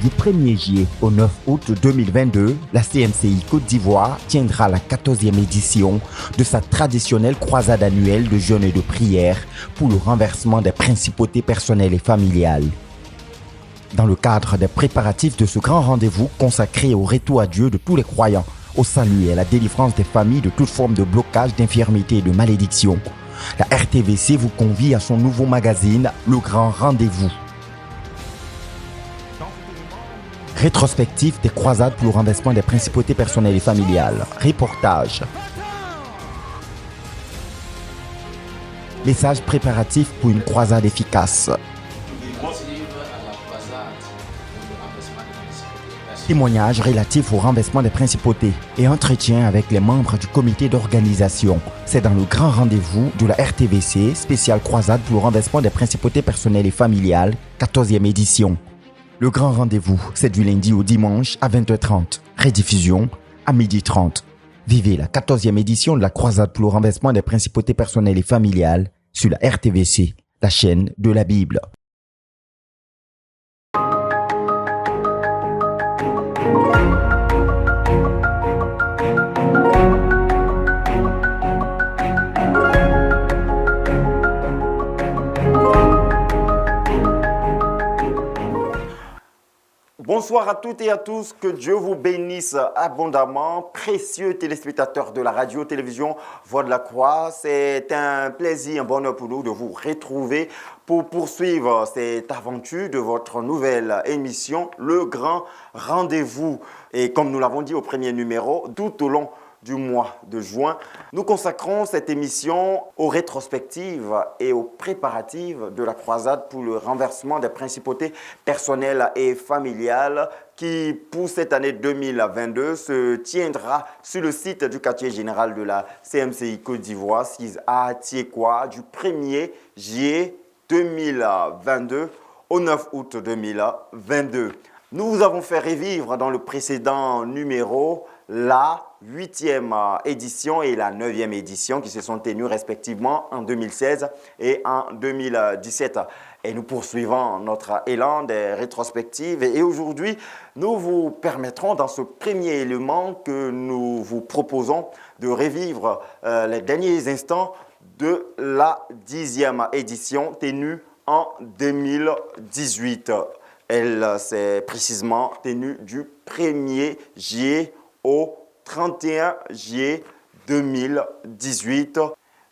Du 1er juillet au 9 août 2022, la CMCI Côte d'Ivoire tiendra la 14e édition de sa traditionnelle croisade annuelle de jeûne et de prière pour le renversement des principautés personnelles et familiales. Dans le cadre des préparatifs de ce grand rendez-vous consacré au retour à Dieu de tous les croyants, au salut et à la délivrance des familles de toute forme de blocage, d'infirmité et de malédiction, la RTVC vous convie à son nouveau magazine, Le Grand Rendez-vous. Rétrospective des croisades pour le renversement des principautés personnelles et familiales. Reportage. Message préparatif pour une croisade efficace. Témoignages relatifs au renversement des principautés et entretien avec les membres du comité d'organisation. C'est dans le grand rendez-vous de la RTVC, spéciale croisade pour le renversement des principautés personnelles et familiales, 14e édition. Le grand rendez-vous, c'est du lundi au dimanche à 20h30. Rediffusion à 12h30. Vivez la 14e édition de la croisade pour le renversement des principautés personnelles et familiales sur la RTVC, la chaîne de la Bible. Bonsoir à toutes et à tous, que Dieu vous bénisse abondamment. Précieux téléspectateurs de la radio-télévision Voix de la Croix, c'est un plaisir, un bonheur pour nous de vous retrouver pour poursuivre cette aventure de votre nouvelle émission, Le Grand Rendez-vous. Et comme nous l'avons dit au premier numéro, tout au long du mois de juin, nous consacrons cette émission aux rétrospectives et aux préparatifs de la croisade pour le renversement des principautés personnelles et familiales qui, pour cette année 2022, se tiendra sur le site du quartier général de la CMCI Côte d'Ivoire, à Tiekwa, du 1er juillet 2022 au 9 août 2022. Nous vous avons fait revivre dans le précédent numéro la 8e édition et la 9e édition qui se sont tenues respectivement en 2016 et en 2017. Et nous poursuivons notre élan des rétrospectives et aujourd'hui, nous vous permettrons dans ce premier élément que nous vous proposons de revivre les derniers instants de la 10e édition tenue en 2018. Elle s'est précisément tenue du 1er juillet au 31 juillet 2018.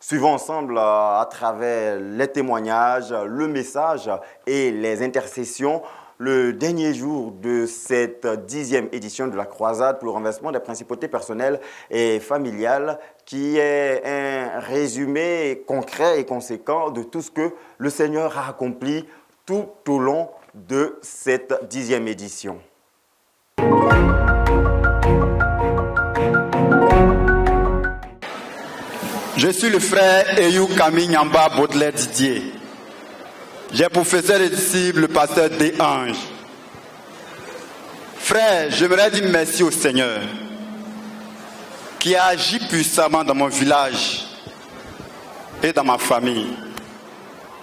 Suivons ensemble à travers les témoignages, le message et les intercessions le dernier jour de cette 10e édition de la croisade pour le renversement des principautés personnelles et familiales qui est un résumé concret et conséquent de tout ce que le Seigneur a accompli tout au long de cette 10e édition. Je suis le frère Eyou Camille Nyamba Baudelaire Didier. J'ai pour professeur et disciple le pasteur D. Ange. Frère, j'aimerais dire merci au Seigneur qui a agi puissamment dans mon village et dans ma famille.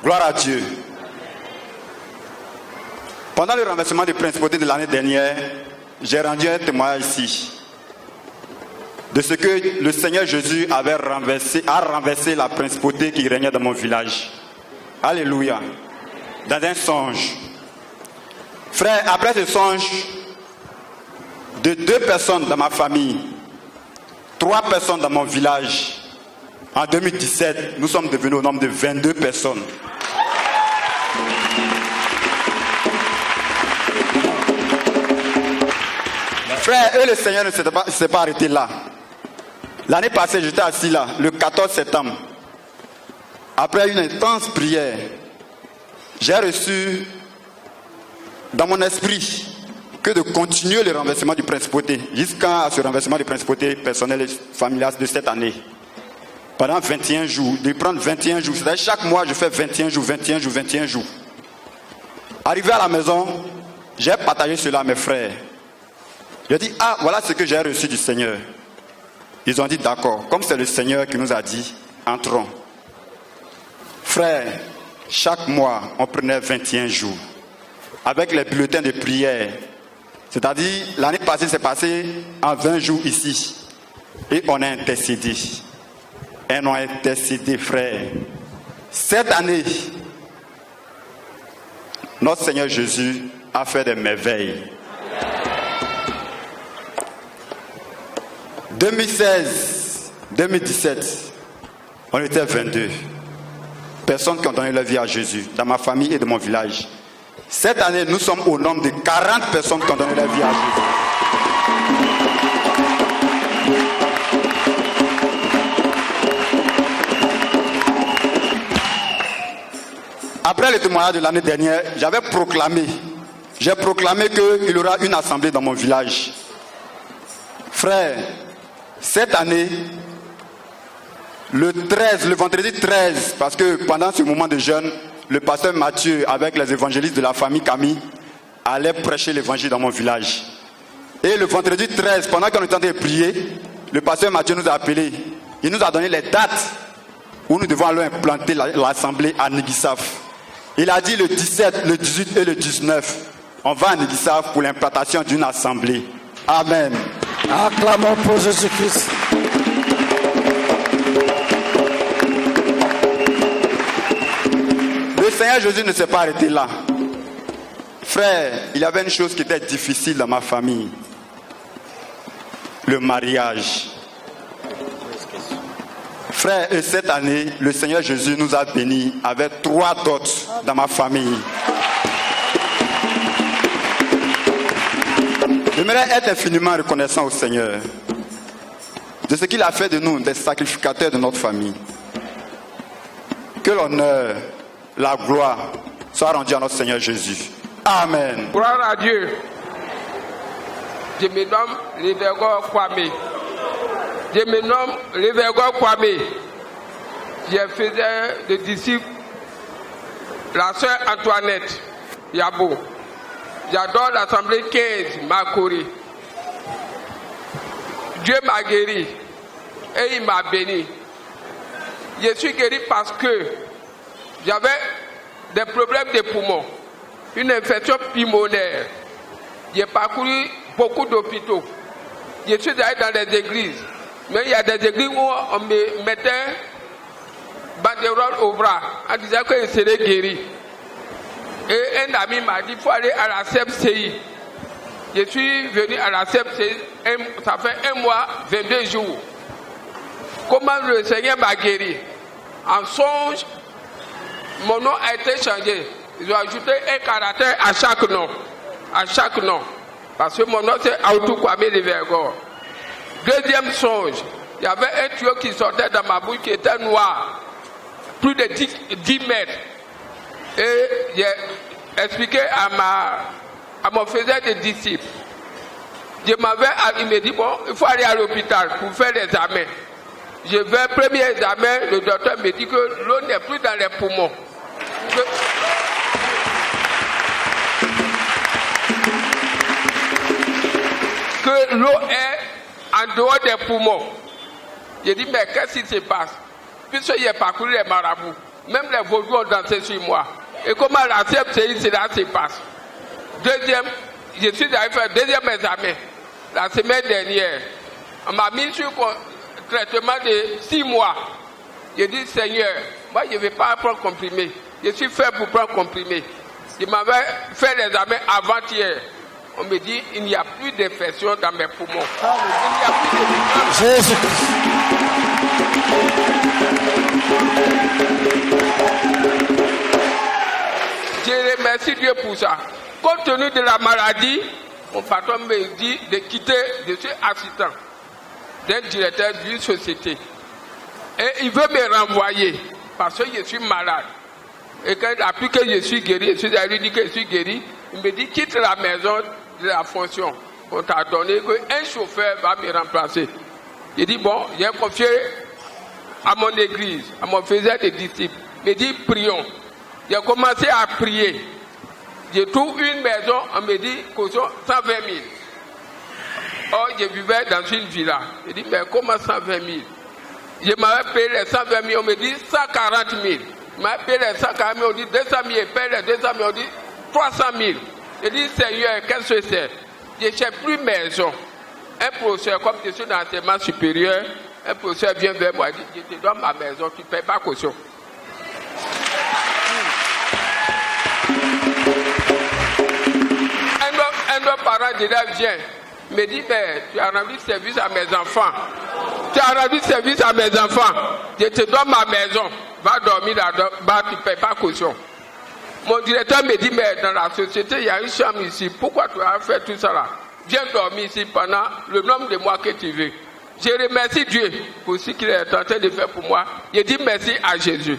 Gloire à Dieu. Pendant le renversement des principautés de l'année dernière, j'ai rendu un témoignage ici de ce que le Seigneur Jésus a renversé la principauté qui régnait dans mon village. Alléluia. Dans un songe. Frère, après ce songe, de 2 personnes dans ma famille, 3 personnes dans mon village, en 2017, nous sommes devenus au nombre de 22 personnes. Frère, et le Seigneur ne s'est pas arrêté là. L'année passée, j'étais assis là, le 14 septembre. Après une intense prière, j'ai reçu dans mon esprit que de continuer le renversement du principauté jusqu'à ce renversement du principauté personnel et familial de cette année. Pendant 21 jours, de prendre 21 jours. C'est-à-dire chaque mois, je fais 21 jours, 21 jours, 21 jours. Arrivé à la maison, j'ai partagé cela à mes frères. J'ai dit, voilà ce que j'ai reçu du Seigneur. Ils ont dit d'accord, comme c'est le Seigneur qui nous a dit, entrons. Frère, chaque mois, on prenait 21 jours. avec les bulletins de prière. C'est-à-dire, l'année passée, c'est passé en 20 jours ici. Et on a intercédé. Et on a intercédé, frère. Cette année, notre Seigneur Jésus a fait des merveilles. 2016, 2017, on était 22 personnes qui ont donné leur vie à Jésus, dans ma famille et de mon village. Cette année, nous sommes au nombre de 40 personnes qui ont donné leur vie à Jésus. Après le témoignage de l'année dernière, j'ai proclamé qu'il y aura une assemblée dans mon village. Frère, cette année, le vendredi 13, parce que pendant ce moment de jeûne, le pasteur Mathieu, avec les évangélistes de la famille Camille, allait prêcher l'évangile dans mon village. Et le vendredi 13, pendant qu'on était en train de prier, le pasteur Mathieu nous a appelés. Il nous a donné les dates où nous devons aller implanter l'assemblée à Néguissaf. Il a dit le 17, le 18 et le 19, on va à Néguissaf pour l'implantation d'une assemblée. Amen. Acclamons pour Jésus-Christ. Le Seigneur Jésus ne s'est pas arrêté là. Frère, il y avait une chose qui était difficile dans ma famille. Le mariage. Frère, et cette année, le Seigneur Jésus nous a bénis avec 3 dots dans ma famille. J'aimerais être infiniment reconnaissant au Seigneur de ce qu'il a fait de nous des sacrificateurs de notre famille. Que l'honneur, la gloire soit rendue à notre Seigneur Jésus. Amen. Gloire à Dieu. Je me nomme Rivergo Kwame. Je faisais des disciples la sœur Antoinette Yabo. J'adore l'assemblée 15, Makori. Dieu m'a guéri et il m'a béni. Je suis guéri parce que j'avais des problèmes de poumons, une infection pulmonaire. J'ai parcouru beaucoup d'hôpitaux. Je suis allé dans les églises. Mais il y a des églises où on me mettait banderole au bras en disant que je serais guéri. Et un ami m'a dit qu'il faut aller à la CEPCI. Je suis venu à la CEPCI, ça fait 1 mois, 22 jours. Comment le Seigneur m'a guéri? En songe, mon nom a été changé. Ils ont ajouté un caractère à chaque nom. À chaque nom. Parce que mon nom c'est Aoutou Kwame Rivergo. Deuxième songe, il y avait un tuyau qui sortait dans ma bouche qui était noir. Plus de 10 mètres. Et j'ai expliqué à mon frère des disciples. Il me dit, bon, il faut aller à l'hôpital pour faire l'examen. Je vais, premier examen, le docteur me dit que l'eau n'est plus dans les poumons. Que l'eau est en dehors des poumons. J'ai dit, mais qu'est-ce qui se passe? Puisque j'ai parcouru les marabouts, même les vaudous ont dansé sur moi. Et comment la CEPCI, cela se passe? Deuxième, je suis allé faire deuxième examen la semaine dernière. On m'a mis sur un traitement de 6 mois. J'ai dit, Seigneur, moi je ne vais pas prendre comprimé. Je suis fait pour prendre comprimé. Je m'avais fait l'examen avant-hier. On me dit, il n'y a plus d'infection dans mes poumons. Il n'y a plus d'infection. Jésus-Christ. Je remercie Dieu pour ça. Compte tenu de la maladie, mon patron me dit de quitter, je suis assistant d'un directeur d'une société. Et il veut me renvoyer parce que je suis malade. Et quand il a appris que je suis guéri, je suis allé lui dire que je suis guéri, il me dit quitte la maison de la fonction. On t'a donné qu'un chauffeur va me remplacer. Il dit bon, j'ai confié à mon église, à mon frère des disciples. Il me dit prions. J'ai commencé à prier. J'ai trouvé une maison, on me dit caution 120 000. Or, je vivais dans une villa. Je dis, mais comment 120 000? Je m'avais payé les 120 000, on me dit 140 000. Je m'avais payé les 140 000, on dit 200 000, je paye les 200 000, on dit 300 000. Je dis, Seigneur, qu'est-ce que c'est? Je ne cherche plus maison. Un professeur, comme je suis dans l'enseignement supérieur, un professeur vient vers moi et dit, je te donne ma maison, tu ne payes pas caution. Un autre parent de là vient, me dit, mais tu as rendu service à mes enfants. Tu as rendu service à mes enfants. Je te donne ma maison. Va dormir là-bas, tu ne payes pas caution. Mon directeur me dit, mais dans la société, il y a une chambre ici. Pourquoi tu as fait tout ça là? Viens dormir ici pendant le nombre de mois que tu veux. Je remercie Dieu pour ce qu'il est en train de faire pour moi. Je dis merci à Jésus.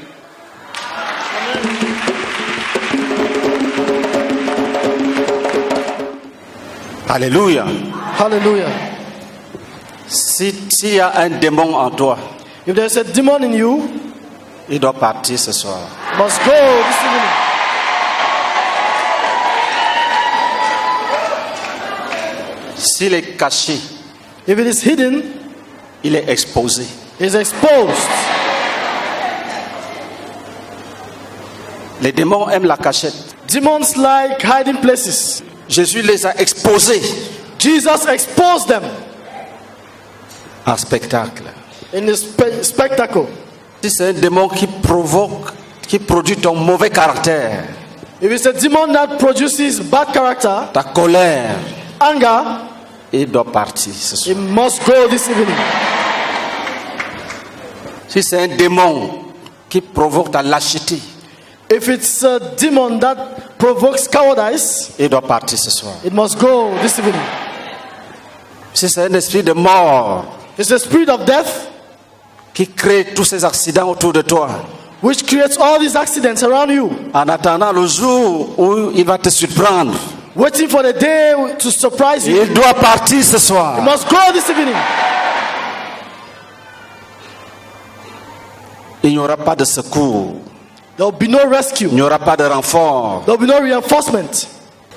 Alléluia. Hallelujah. S'il y a un démon en toi, If there's a demon in you, il doit partir ce soir. must go this evening. S'il est caché, If it is hidden, il est exposé. it's exposed. Les démons aiment la cachette. Demons like hiding places. Jésus les a exposés Jesus exposed them en spectacle. in the spectacle. Si c'est un démon qui provoque, qui produit ton mauvais caractère, If it's a demon that produces bad character, ta colère, anger, il doit partir ce soir. it must go this evening. Si c'est un démon qui provoque ta lâcheté, If it's a demon that provokes cowardice, il doit partir ce soir. it must go this evening. Si c'est un esprit de mort It's the spirit of death qui crée tous ces accidents autour de toi, which creates all these accidents around you, en attendant le jour où il va te surprendre, waiting for the day to surprise you, il doit partir ce soir. it must go this evening. Il n'y aura pas de secours, There will be no rescue. il n'y aura pas de renfort. There will be no reinforcement.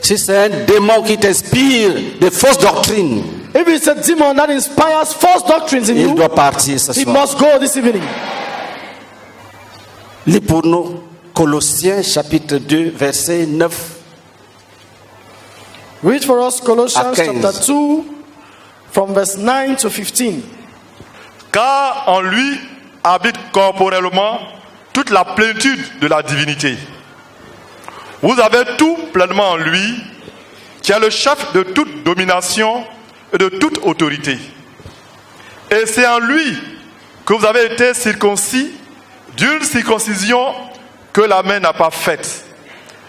Si c'est un démon qui t'inspire de fausses doctrines, If it's a demon that inspires false doctrines in il you, doit partir ce it soir. must go this evening. Lis pour nous Colossiens chapitre 2 verset 9. Read for us Colossians À 15. chapter 2 from verse 9 to 15. Car en lui habite corporellement toute la plénitude de la divinité. Vous avez tout pleinement en lui, qui est le chef de toute domination et de toute autorité. Et c'est en lui que vous avez été circoncis d'une circoncision que la main n'a pas faite,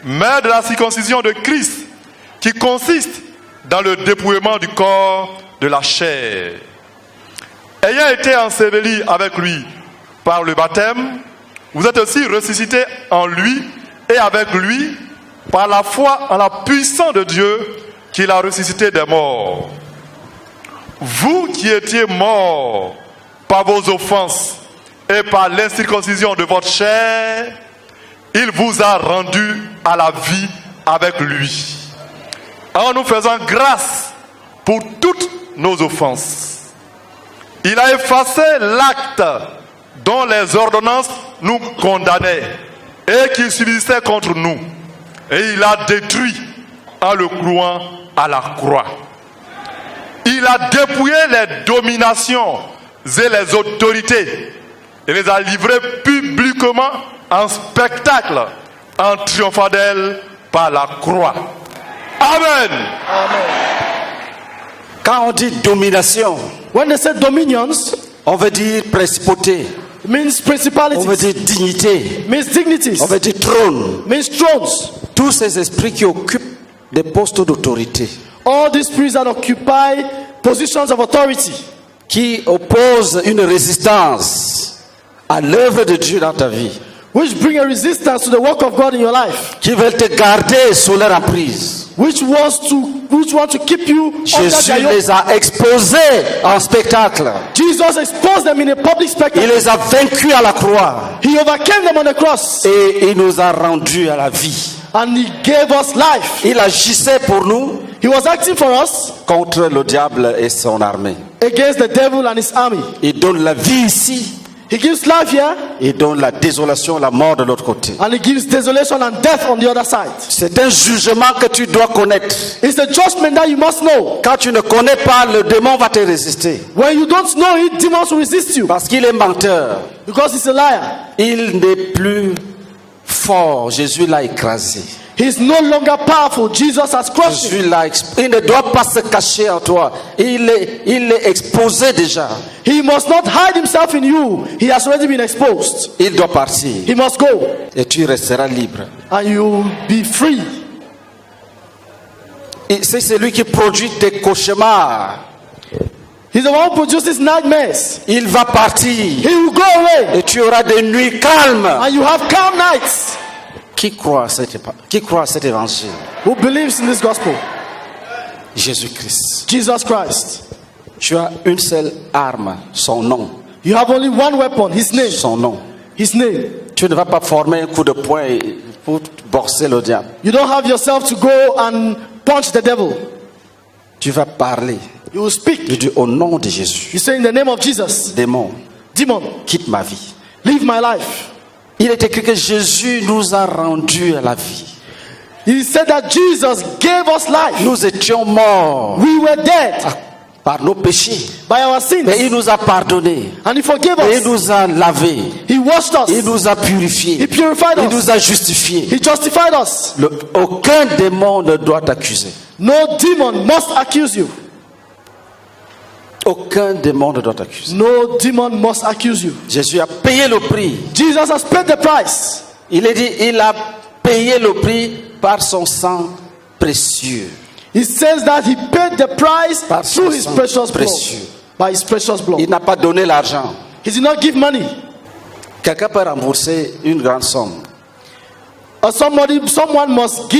mais de la circoncision de Christ, qui consiste dans le dépouillement du corps de la chair. Ayant été ensevelis avec lui par le baptême, vous êtes aussi ressuscités en lui et avec lui par la foi en la puissance de Dieu qui l'a ressuscité des morts. Vous qui étiez morts par vos offenses et par l'incirconcision de votre chair, il vous a rendus à la vie avec lui, en nous faisant grâce pour toutes nos offenses. Il a effacé l'acte dont les ordonnances nous condamnaient et qui subsistait contre nous. Et il a détruit en le clouant à la croix. Il a dépouillé les dominations et les autorités et les a livrées publiquement en spectacle, en triomphant d'elles par la croix. Amen. Quand on dit domination, When they say dominions, on veut dire principauté, it means on veut principalities, dire dignité, it means dignities, on veut dire trône. it means thrones. Tous ces esprits qui occupent des postes d'autorité, All these spirits that occupy positions of authority, qui opposent une résistance à l'œuvre de Dieu dans ta vie, which bring a resistance to the work of God in your life, qui veulent te garder sous leur emprise. which want to keep you under Jésus their yoke. les a exposés en spectacle. Jesus exposed them in a public Il spectacle. les a vaincus à la croix. He overcame them on the cross, Et il nous a rendus à la vie. and he gave us life. Il agissait pour nous He was acting for us contre le diable et son armée. against the devil and his army. Il donne la vie ici He gives life here, il donne la désolation, la mort de l'autre côté. and he gives desolation and death on the other side. C'est un jugement que tu dois connaître. It's the judgment that you must know. Quand tu ne connais pas, le démon va te résister. When you don't know it, demons will resist you Parce qu'il est menteur. because he's a liar. Il n'est plus fort. Jésus l'a écrasé. He's no longer powerful. Jesus has crushed him. Jésus il ne doit pas se cacher en toi. Il est exposé déjà. He must not hide himself in you. He has already been exposed. Il doit partir. He must go, Et tu resteras libre. and you will be free. Et c'est celui qui produit des cauchemars. He's the one who produces nightmares. Il va partir. He will go away, Et tu auras des nuits calmes. and you have calm nights. Qui croit à cet évangile? Who believes in this gospel? Jésus-Christ. Jesus Christ. Tu as une seule arme, son nom. You have only one weapon, his name. Son nom. His name. Tu ne vas pas former un coup de poing pour borser le diable. You don't have yourself to go and punch the devil. Tu vas parler. You will speak. Tu dis au nom de Jésus. You say in the name of Jesus, Démon, demon, quitte ma vie. leave my life. Il est écrit que Jésus nous a rendus à la vie. He said that Jesus gave us life. Nous étions morts We were dead par nos péchés. by our sins, Mais il nous a pardonnés. and he forgave Et il us. nous a lavés. He washed Il us. nous a purifiés. He purified Il us. nous a justifiés. He justified us. Aucun démon ne doit t'accuser. No demon must accuse you. Aucun démon ne doit t'accuser. No demon must accuse you. Jésus a payé le prix. Jesus has paid the price. Il a payé le prix par son sang précieux. He says that he paid the price Par through son his sang precious blood. précieux. By his precious blood. Il n'a pas donné l'argent. He did not give money. Quelqu'un peut rembourser une grande somme. Or someone must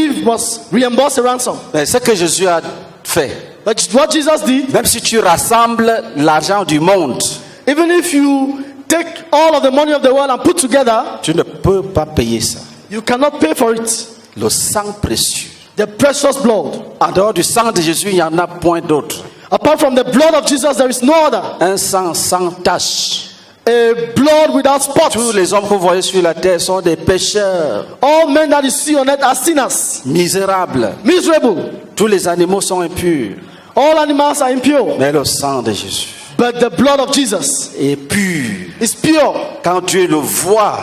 reimburse a ransom. Mais ce que Jésus a fait, But what Jesus did, même si tu rassembles l'argent du monde, even if you take all of the money of the world and put together, tu ne peux pas payer ça. you cannot pay for it. Le sang précieux. The precious blood. En dehors du sang de Jésus, il n'y en a point d'autre. Apart from the blood of Jesus, there is no other. Un sang sans tache. A blood without spots. Tous les hommes que vous voyez sur la terre sont des pécheurs, All men that you see on earth are sinners, misérables. miserable. Tous les animaux sont impurs. All animals are impure. Mais le sang de Jésus But the blood of Jesus est pur. is pure. Quand Dieu le voit,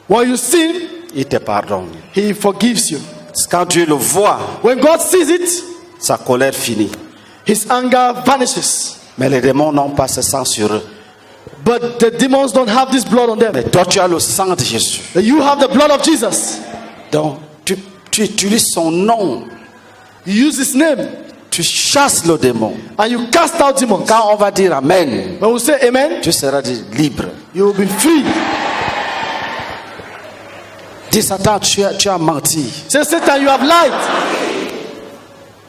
When you sin, il te pardonne. he forgives you. Quand Dieu le voit, When God sees it, sa colère finit. his anger vanishes. Mais les démons n'ont pas ce sang sur eux. But the demons don't have this blood on them. Mais toi, tu as le sang de Jésus. You have the blood of Jesus. Donc, tu utilises son nom. You use his name Tu chasses le démon. and you cast out demons. Quand on va dire Amen, When we say amen, tu seras libre. you will be free. Dis Satan, tu as menti. Say, Satan, you have lied.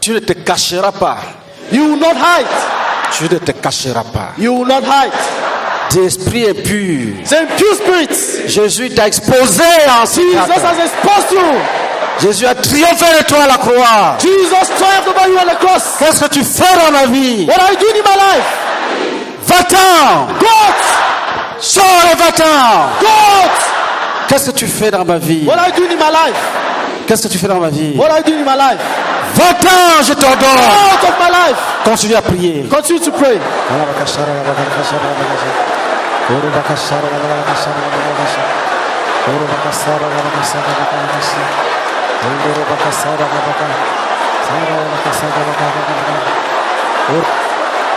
Tu ne te cacheras pas. You will not hide. Tu ne te cacheras pas. You will not hide. Dis esprit impur. Say, impure spirits. Jésus t'a exposé en Jesus secret. has exposed you. Jésus a triomphé de toi à la croix. Jesus triumphed over you on the cross. Qu'est-ce que tu fais dans la vie? What are you doing in my life? Va-t'en! God! Sors et va-t'en! God! Qu'est-ce que tu fais dans ma vie? What are you doing in my life? Qu'est-ce que tu fais dans ma vie? What are you doing in my life? Va-t'en, je t'ordonne! Out of my life! Continue à prier. Continue to pray.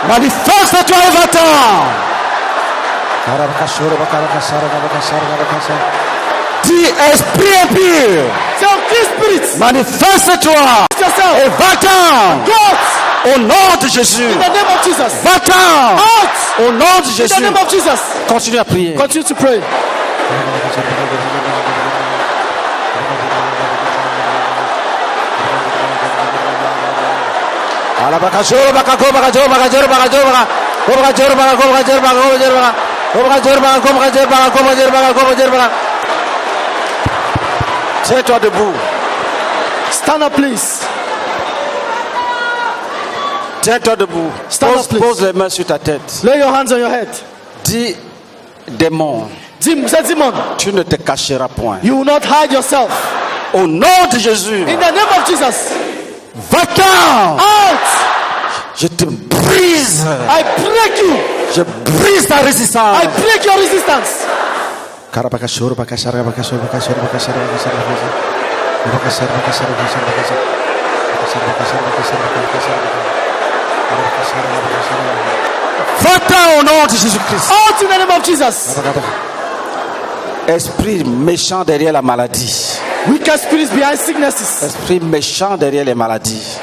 Manifeste-toi et va-t'en! Dis esprit impur, Say, unclean spirits, manifeste-toi yourself. et va-t'en! God! Au nom de Jésus! In the name of Jesus. Va-t'en! Out! Au nom de In the Jésus! name of Jesus. Continue à prier. Continue to pray. Tiens-toi debout. Stand up, please. Tiens-toi debout. Stand up, please. Pose les mains sur ta tête. Lay your hands on your head. Dis, Démon, Say, demon, tu ne te cacheras point. you will not hide yourself. Au nom de Jésus, In the name of Jesus, va-t'en. out! Je te brise. I break you. Je brise ta résistance. I break your resistance. Va-t'en au nom de Jésus-Christ. Out in the name of Jesus. Esprit méchant derrière la maladie. Wicked spirits behind sicknesses. Esprit méchant derrière les maladies.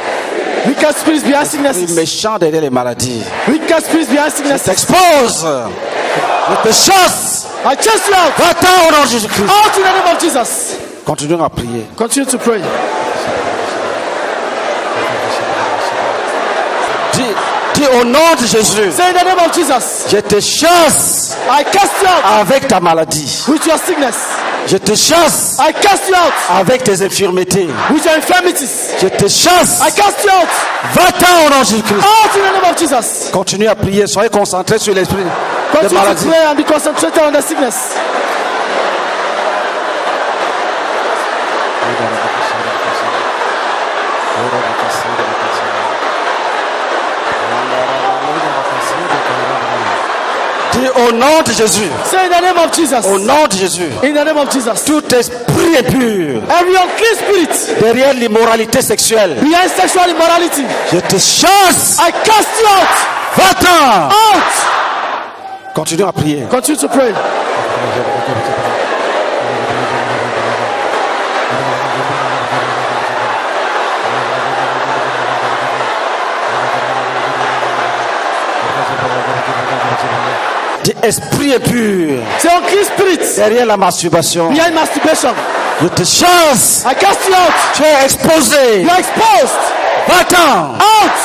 Wicked spirits behind Esprit sicknesses. méchant derrière les maladies. Wicked spirits behind sicknesses. T'expose. Je te chasse. I chase you out. Va-t'en au nom de Jésus-Christ. Out in the name of Jesus. Continuons à prier. Continue to pray. Dis au nom de Jésus. Say in the name of Jesus. Je te chasse I cast you out avec ta maladie. with your sickness. Je te chasse I cast you out avec tes infirmités. with your infirmities. Je te chasse. I cast you out. Va-t'en au nom de Jésus-Christ. Out in the name of Jesus. Continue à prier. Soyez concentrés sur l'esprit de Continue to maladie. pray and be concentrated on the sickness. Dis au nom de Jésus. Say in the name of Jesus. Au nom de Jésus. In the name of Jesus. Tout esprit impur Every unclean spirit derrière l'immoralité sexuelle. behind sexual immorality. Je te chasse. I cast you out. Va-t'en. Out. Continue à prier. Continue to pray. Dis esprit impur Say unclean spirits derrière la masturbation. behind masturbation. Je te chasse. I cast you out. Tu es exposé. You are exposed. Va-t'en. Out.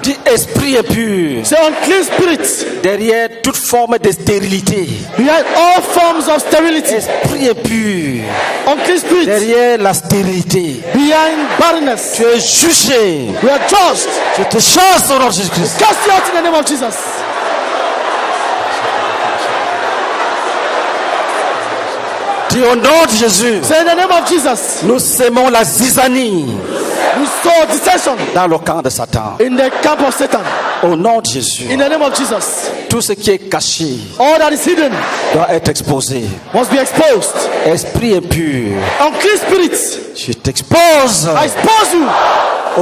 Dis esprit impur Say unclean spirits derrière toute forme de stérilité. behind all forms of sterility. Esprit impur Unclean spirits derrière la stérilité. behind barrenness. Tu es jugé. We are judged. Je te chasse au nom de Jésus-Christ. Cast you out in the name of Jesus. Dis au nom de Jésus. Say in the name of Jesus. Nous sémons la zizanie We sow dissension dans le camp de Satan. in the camp of Satan. Au nom de Jésus. In the name of Jesus. Tout ce qui est caché All that is hidden doit être exposé. must be exposed. Esprit impur, Unclean spirits, je t'expose I expose you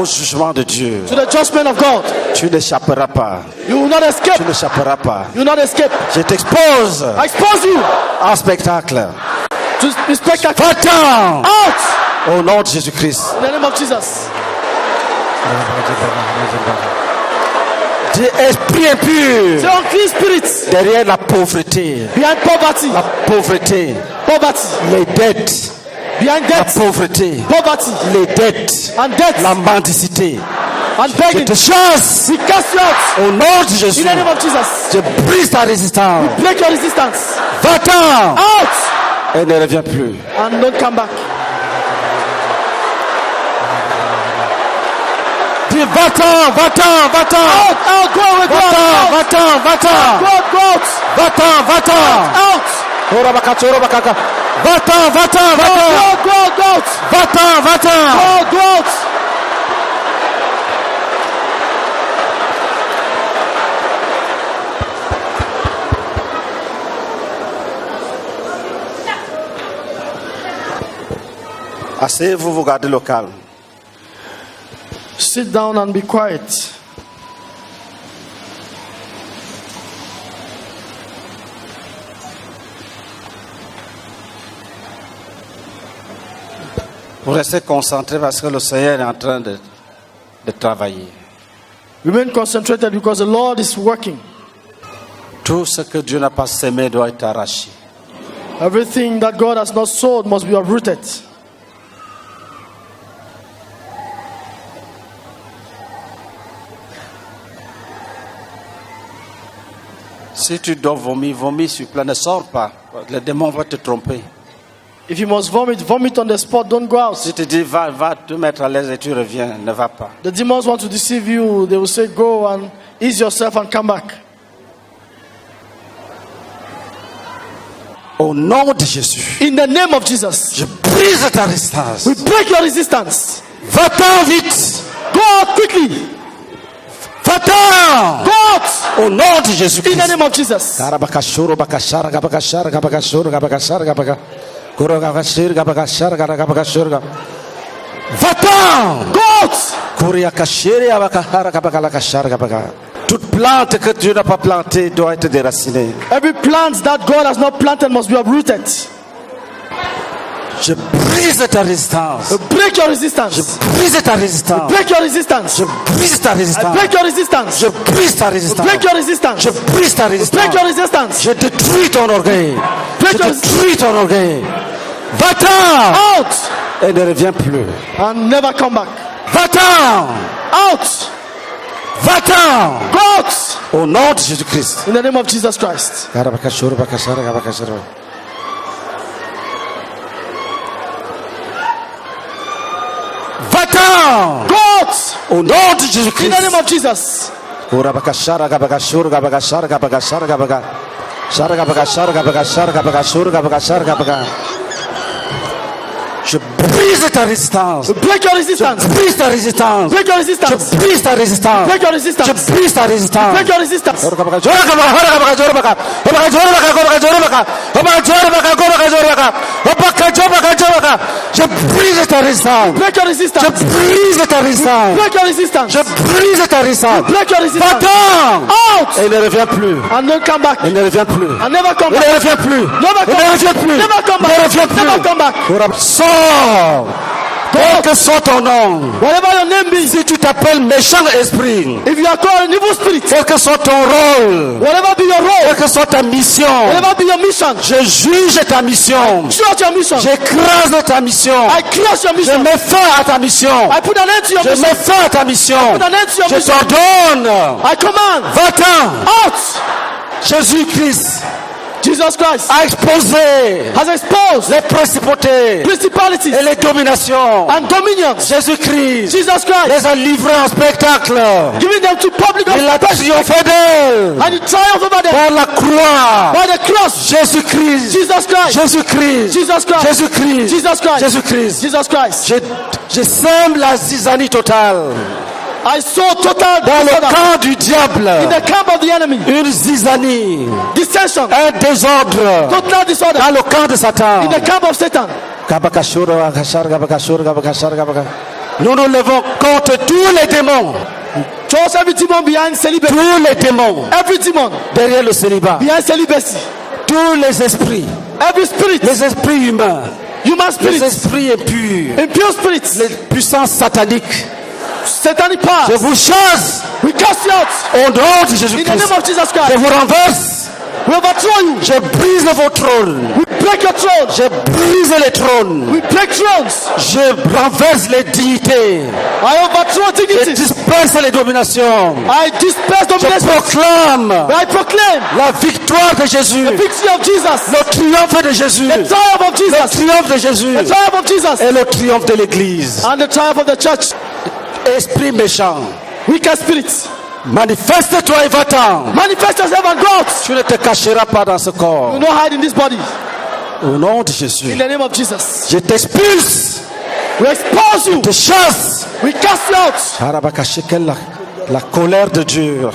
au jugement de Dieu. to the judgment of God. Tu n'échapperas pas. You will not escape. Tu n'échapperas pas. You will not escape. Je t'expose I expose you en spectacle. to the spectacle. Va-t'en Out au nom de Jésus-Christ. in the name of Jesus. Dis esprit impur Say unclean spirits derrière la pauvreté. behind poverty. La pauvreté, Poverty. les dettes, Behind la death. pauvreté, Poverty. les dettes, And death. la mendicité. And Je begging. te chasse We cast you out au nom de in Jésus. the name of Jesus. Je brise ta résistance. Break your resistance. Va-t'en Out et ne reviens plus. and don't come back. Dis va-t'en, va-t'en, va-t'en. Out, out, go away, go Va-t'en, out. va-t'en, va-t'en. Go out, go out. Va-t'en, va-t'en. Out. Orabakata, orabakata. Va-t'en, va-t'en, Go va-t'en. out, go out, go out. Va-t'en, Go va-t'en. out, go out. Asseyez-vous, vous gardez le calme. Sit down and be quiet. Vous restez concentrés parce que le Seigneur est en train de travailler. Remain concentrated because the Lord is working. Tout ce que Dieu n'a pas semé doit être arraché. Everything that God has not sowed must be uprooted. Si tu dois vomir, vomis sur place, ne sors pas. Le démon va te tromper. If you must vomit, vomit on the spot. Don't go out. Si tu dis va te mettre à l'aise et tu reviens, ne va pas. The demons want to deceive you. They will say, go and ease yourself and come back. Au nom de Jésus, In the name of Jesus, je brise ta résistance. we break your resistance. Va-t'en vite. Go out quickly. Va-t'en. Go out. Au nom de Jésus In the Christ. name of Jesus. Karabakashuru bakashara gabakashara gabakashuru gabakashara gabaka. Kuragavashir gabakashara gabakashuru. Va-t'en. Go out. Kuriakashiri abakahara gabakalakashara gabaka. Toute plante que Dieu n'a pas plantée doit être déracinée. Every plant that God has not planted must be uprooted. Je brise ta résistance. Break your resistance. Brise ta résistance. Break your resistance. Je brise ta I résistance. break your resistance. Je brise ta résistance. Break your resistance. Je brise ta résistance. Break your resistance. Je détruis ton orgueil. Break Je your détruis ton orgueil. Va-t'en Out et ne reviens plus. and never come back. Va-t'en. Out. Va-t'en Go out au nom de Jésus-Christ. in the name of Jesus Christ. Va-t'en Go out au nom de in the Jésus-Christ. name of Jesus. Je brise ta résistance. Break your resistance. Brise ta résistance. Break your resistance. Je brise ta résistance. Break your resistance. Je brise ta résistance. Break your resistance. Je brise ta résistance. Break your Je resistance. brise ta résistance. Break your resistance. Je brise ta résistance. Break your resistance. Va-t'en Out et ne reviens plus. and don't come back. Il ne revient plus. And never come Il back. ne revient plus. Never Il come ne back. revient plus. Never come Il ne back. revient plus. Never come back. Sors. Quel que soit ton nom. Whatever your name be, Si tu t'appelles méchant esprit, if you are called an evil spirit, quel que soit ton rôle, whatever be your quelle role, que soit ta mission, whatever be your mission, je juge ta mission. throughout your mission, J'écrase ta mission. I crush your Je mission. mets fin à ta mission. I put an end to your Je mission. mets fin à ta mission. Put an end to your Je mission. t'ordonne. I command Va-t'en. out. Jésus-Christ Jesus Christ a exposé has exposed les principautés principalities et les dominations. and dominions. Jésus-Christ Jesus Christ les a livrés en spectacle. giving them to public Il a expression, triomphé d'elle and you triumph over them par la croix. by the cross. Jésus-Christ. Jesus Christ. Jésus-Christ. Jesus Christ. Jésus-Christ. Jesus Christ. Jésus-Christ. Jesus Christ. Je sème la zizanie totale I saw total dans le disorder camp du diable. in the camp of the enemy. Une zizanie, Dissension. un désordre Total disorder dans le camp de Satan. in the camp of Satan. Nous nous levons contre tous les démons, Chose every demon behind celibacy. tous les démons Every demon derrière le célibat, behind celibacy. tous les esprits, Every spirit, les esprits humains, human les spirits, esprits impurs, impure spirits, les puissances sataniques. satanic Je powers. vous chasse We cast you out au nom de in the name Jésus-Christ. of Jesus Je Christ. vous renverse. We overthrow you. Je brise vos trônes. We break your throne. Je brise les trônes. We break thrones. Je renverse les dignités. I overthrow Je dignities. disperse les dominations. I disperse Je domination. proclame I proclaim la victoire de Jésus. the victory of Jesus. Le triomphe de Jésus. The triumph of Le Jesus. triomphe de Jésus. The triumph of Jesus. Et le triomphe de l'Église. And the triumph of the church. Esprit méchant, Wicked spirits. manifeste-toi et va-t'en. Manifest yourself and go out. Tu ne te cacheras pas dans ce Do corps. not hide in this body. Au nom de In Jésus. the name of Jesus. Je t'expulse. We expose you. Je te chasse. We cast you out. Harabakashi, quelle la colère de Dieu.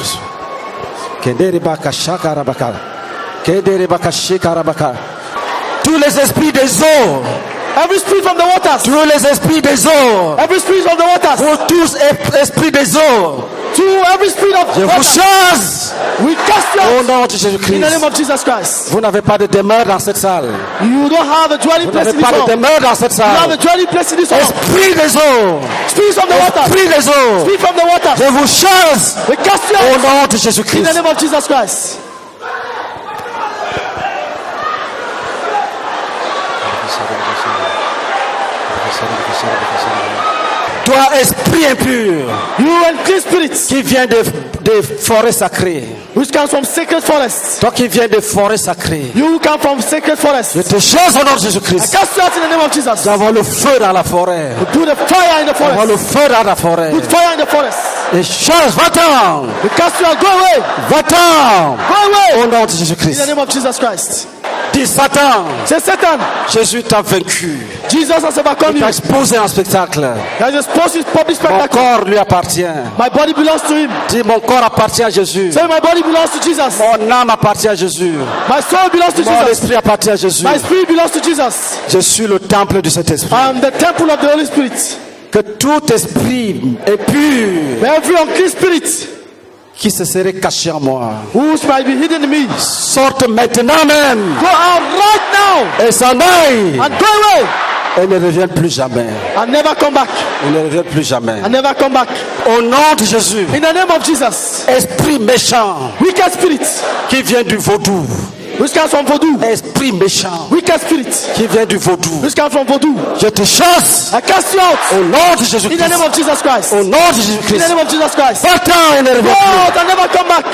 Tous les esprits des eaux, Every spirit from the waters. tous les esprits des eaux, Every spirit from the waters. vous tous esprits des eaux, To every spirit of je vous water. chasse We cast you au out. nom de In the Jésus-Christ. name of Jesus Christ. Vous n'avez pas de demeure dans cette salle. You don't have a dwelling Vous place n'avez in this pas de hall. You demeure dans cette have a salle. dwelling place in this hall. Esprit des eaux, Spirits from the waters. esprit des eaux, Spirit from the waters. je vous chasse We cast you au out. nom de In the Jésus-Christ. name of Jesus Christ. Toi, esprit impur, You unclean spirits qui vient de des forêts sacrées. which comes from sacred forests. Toi qui viens des forêts sacrées. You who come from sacred forests. Je te chasse au nom de I Jésus-Christ. cast you out in the name of Jesus. D'avoir le feu dans la forêt. Put the fire in the D'avoir le forest. feu dans la forêt. Put fire in the forest. Et chasse, va-t'en. We cast you out. Go away. Va-t'en. Go away. Au nom de In Jésus-Christ. the name of Jesus Christ. Dis Satan, Say Satan. Jésus t'a vaincu. Jesus has overcome Il you. t'a exposé en spectacle. He has exposed his public Mon spectacle. corps lui appartient. My body belongs to him. Dis mon corps appartient à Jésus. Say my body belongs to Jesus. Mon âme appartient à Jésus. My soul belongs to Mon Jesus. esprit appartient à Jésus. My spirit belongs to Jesus. Je suis le temple de cet esprit. I am the temple of the Holy Spirit. Que tout esprit impur Every unclean spirit qui se serait caché en moi which might be hidden in me, sorte maintenant même go out right now et s'en aille and go away et ne revienne plus jamais. and never come back. Et ne revienne plus jamais. And never come back. Au nom de Jésus, In the name of Jesus. esprit méchant Wicked spirit qui vient du vaudou. which comes from voodoo. Esprit méchant Wicked spirit qui vient du vaudou. which comes from voodoo. Je te chasse I cast you out au nom de in Jésus-Christ. the name of Jesus Christ. Au In nom de the Jésus-Christ. name of Jesus Christ. Va-t'en et ne Go reviens plus. out and never come back.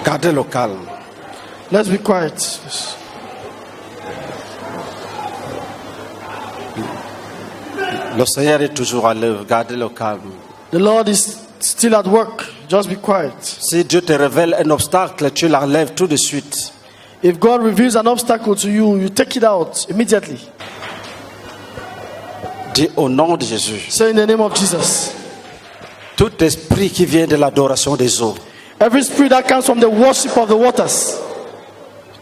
Gardez le calme. Let's be quiet. Le Seigneur est toujours à l'œuvre. Gardez le calme. The Lord is still at work. Just be quiet. Si Dieu te révèle un obstacle, tu l'enlèves tout de suite. If God reveals an obstacle to you, you take it out immediately. Dis au nom de Jésus. Say in the name of Jesus. Tout esprit qui vient de l'adoration des eaux, Every spirit that comes from the worship of the waters,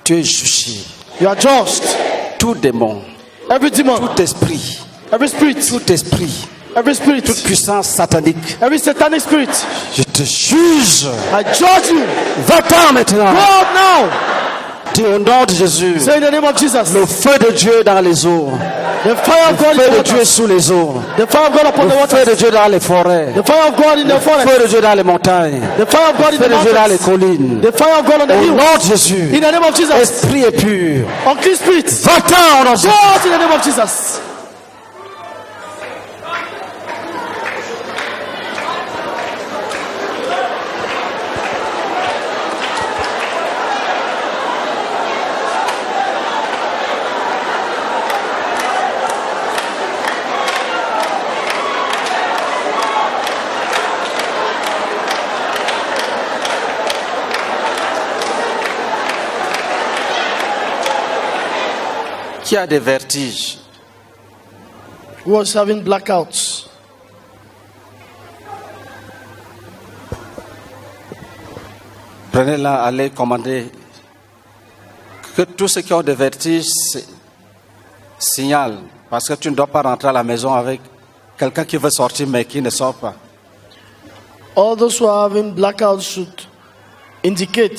tu es jugé. you are judged. Tout démon, Every demon, tout esprit, every spirit, tout esprit, every spirit, toute puissance satanique, every satanic spirit, je te juge. I judge you. Va-t'en maintenant. Go out now. Dis au nom de Jésus. Say in the name of Jesus. Le feu de Dieu dans les eaux. The fire of God Le in feu the de Dieu waters. sous les eaux. The fire of God upon Le the feu de waters. Dieu dans les forêts. The fire of God in the Le feu forest. de Dieu dans les montagnes. The fire of God in Le feu the de Dieu dans les mountains. collines. The fire of God on the Au hills. nom de Jésus. In the name of Jesus. Esprit est pur. Unclean spirits. Va-t'en au nom de Go Jésus. out in the name of Jesus. Qui a des vertiges? Who was having blackouts? Prenez-la, allez commander. Que tous ceux qui ont des vertiges signalent. Parce que tu ne dois pas rentrer à la maison avec quelqu'un qui veut sortir mais qui ne sort pas. All those who are having blackouts should indicate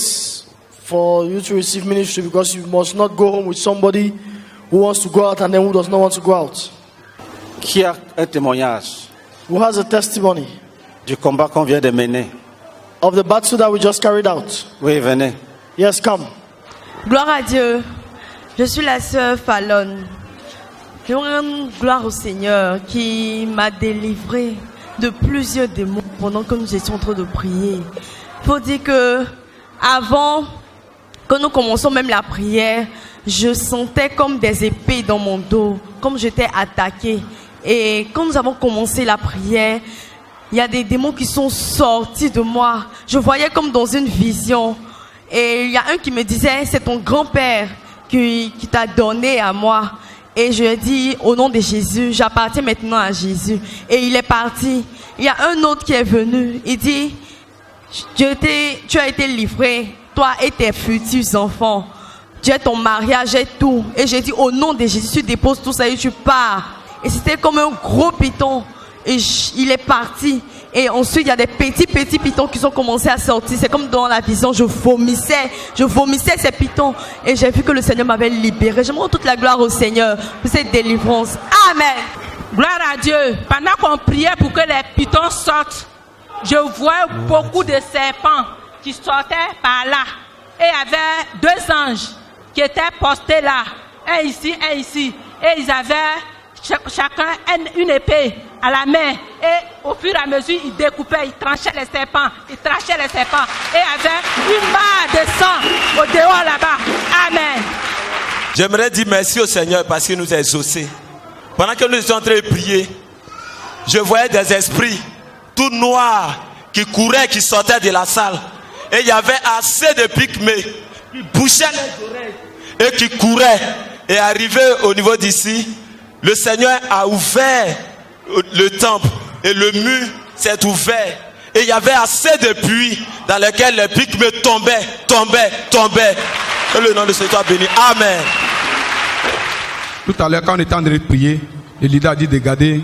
for you to receive ministry, because you must not go home with somebody who wants to go out and then who does not want to go out. Qui a un témoignage Who has a testimony du combat qu'on vient de mener? of the battle that we just carried out? Oui, venez. Yes, come. Gloire à Dieu. Je suis la sœur Fallon. Je rends gloire au Seigneur qui m'a délivré de plusieurs démons pendant que nous étions en train de prier. Il faut dire que avant que nous commençons même la prière, je sentais comme des épées dans mon dos, comme j'étais attaquée. Et quand nous avons commencé la prière, il y a des démons qui sont sortis de moi. Je voyais comme dans une vision. Et il y a un qui me disait, c'est ton grand-père qui t'a donné à moi. Et je lui ai dit, au nom de Jésus, j'appartiens maintenant à Jésus. Et il est parti. Il y a un autre qui est venu. Il dit, tu as été livré, toi et tes futurs enfants. Dieu est ton mariage et tout. Et j'ai dit, au nom de Jésus, tu déposes tout ça et tu pars. Et c'était comme un gros python. Et il est parti. Et ensuite, il y a des petits pitons qui ont commencé à sortir. C'est comme dans la vision, je vomissais ces pitons. Et j'ai vu que le Seigneur m'avait libéré. Je rends toute la gloire au Seigneur pour cette délivrance. Amen. Gloire à Dieu. Pendant qu'on priait pour que les pitons sortent, je vois beaucoup de serpents qui sortaient par là. Et il y avait 2 anges qui étaient postés là. Un ici, un ici. Et ils avaient chacun une épée à la main. Et au fur et à mesure, ils découpaient, ils tranchaient les serpents. Et il y avait une barre de sang au dehors là-bas. Amen. J'aimerais dire merci au Seigneur parce qu'il nous a exaucés. Pendant que nous étions en train de prier, je voyais des esprits tout noirs qui couraient, qui sortaient de la salle. Et il y avait assez de pygmées qui bouchaient les oreilles et qui couraient. Et arrivé au niveau d'ici, le Seigneur a ouvert le temple et le mur s'est ouvert. Et il y avait assez de puits dans lesquels les pygmées tombaient. Que le nom de Seigneur soit béni. Amen. Tout à l'heure, quand on était en train de prier, le leader a dit de garder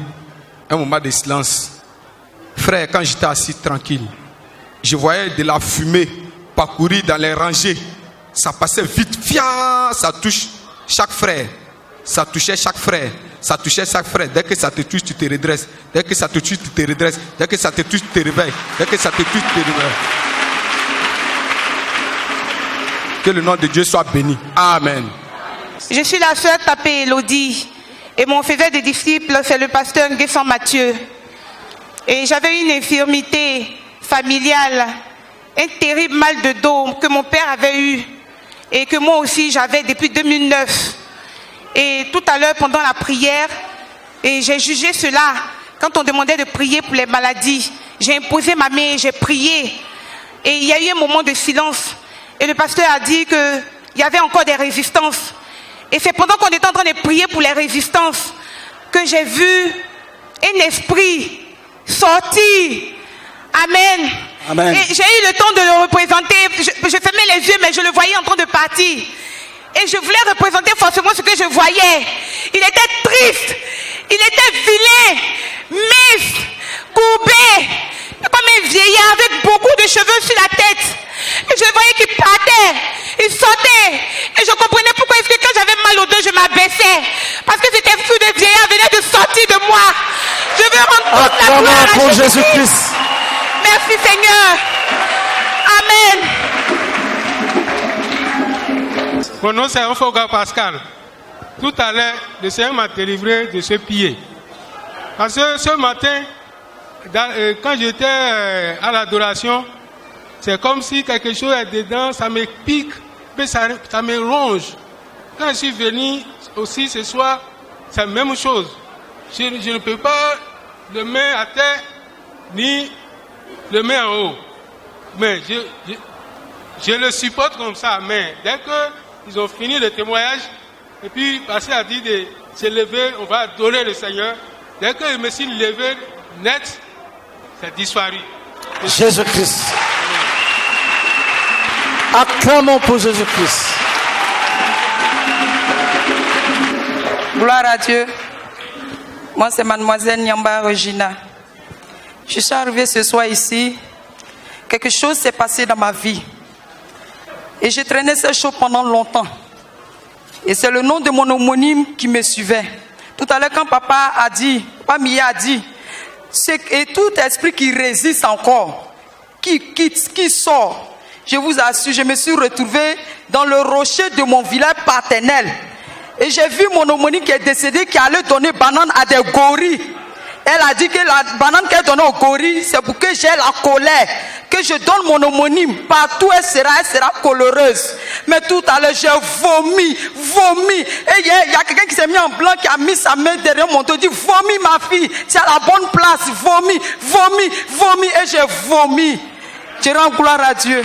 un moment de silence. Frère, quand j'étais assis tranquille, je voyais de la fumée parcourir dans les rangées. Ça passait vite. Ça touche chaque frère. Ça touchait chaque frère. Ça touchait chaque frère. Dès que ça te touche, tu te redresses. Dès que ça te touche, tu te redresses. Dès que ça te touche, tu te réveilles. Dès que ça te touche, tu te réveilles. Que le nom de Dieu soit béni. Amen. Je suis la sœur Tapé Elodie. Et mon février de disciple, c'est le pasteur Nguessan Mathieu. Et j'avais une infirmité familiale, un terrible mal de dos que mon père avait eu et que moi aussi j'avais depuis 2009. Et tout à l'heure, pendant la prière, et j'ai jugé cela. Quand on demandait de prier pour les maladies, j'ai imposé ma main, j'ai prié. Et il y a eu un moment de silence. Et le pasteur a dit qu'il y avait encore des résistances. Et c'est pendant qu'on était en train de prier pour les résistances que j'ai vu un esprit sortir. Amen. Amen. Et j'ai eu le temps de le représenter. Je fermais les yeux, mais je le voyais en train de partir. Et je voulais représenter forcément ce que je voyais. Il était triste. Il était vilain, mince, courbé, comme un vieillard avec beaucoup de cheveux sur la tête. Et je voyais qu'il partait, il sautait. Et je comprenais pourquoi est-ce que quand j'avais mal au dos, je m'abaissais. Parce que cet esprit de vieillard venait de sortir de moi. Je veux rendre toute la gloire à pour Jésus-Christ. Merci Seigneur. Amen. Mon nom c'est Ofoga Pascal. Tout à l'heure, le Seigneur m'a délivré de ce pied. Parce que ce matin, quand j'étais à l'adoration, c'est comme si quelque chose est dedans, ça me pique, mais ça me ronge. Quand je suis venu aussi ce soir, c'est la même chose. Je ne peux pas le mettre à terre, ni le mettre en haut. Mais je le supporte comme ça. Mais dès qu'ils ont fini le témoignage, et puis passer a dit de se lever, on va adorer le Seigneur. Dès que je me suis levé net, c'est disparu. Jésus-Christ. Acclamons pour Jésus-Christ. Gloire à Dieu. Moi, c'est mademoiselle Nyamba Regina. Je suis arrivée ce soir ici. Quelque chose s'est passé dans ma vie. Et j'ai traîné ces choses pendant longtemps. Et c'est le nom de mon homonyme qui me suivait. Tout à l'heure, quand papa a dit, Mia a dit, et tout esprit qui résiste encore, qui sort, je vous assure, je me suis retrouvée dans le rocher de mon village paternel. Et j'ai vu mon homonyme qui est décédé, qui allait donner banane à des gorilles. Elle a dit que la banane qu'elle donnait aux gorilles, c'est pour que j'ai la colère. Que je donne mon homonyme. Partout elle sera coléreuse. Mais tout à l'heure, j'ai vomi. Et il y a quelqu'un qui s'est mis en blanc, qui a mis sa main derrière mon dos, dit, vomis ma fille. C'est à la bonne place. Vomis. Et j'ai vomi. Je rends gloire à Dieu.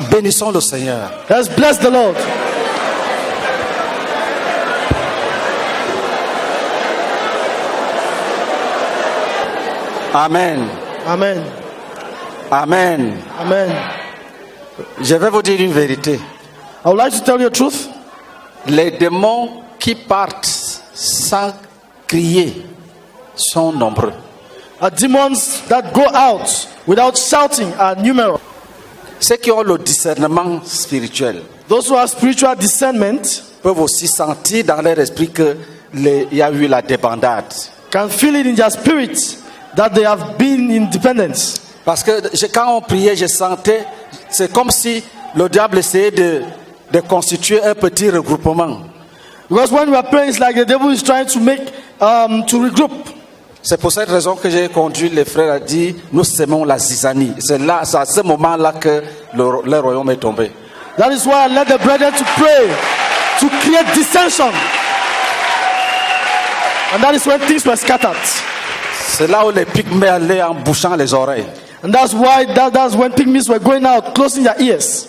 Bénissons le Seigneur. Let's bless the Lord. Amen. Amen. Amen. Amen. Je vais vous dire une vérité. I would like to tell you the truth. Les démons qui partent sans crier sont nombreux. Demons that go out without shouting are numerous. Ceux qui ont le discernement spirituel, those who have spiritual discernment, peuvent aussi sentir dans leur esprit que il y a eu la débandade. Can feel it in their spirit that they have been in dependence. Parce que quand on priait, je sentais, c'est comme si le diable essayait de constituer un petit regroupement. Because when we are praying, it's like the devil is trying to make to regroup. C'est pour cette raison que j'ai conduit les frères à dire, nous semons la zizanie. C'est là, c'est à ce moment-là que le royaume est tombé. That is why I led the brethren to pray, to create dissension. And that is when things were scattered. C'est là où les pygmées allaient en bouchant les oreilles. And that's why that's when pygmies were going out, closing their ears.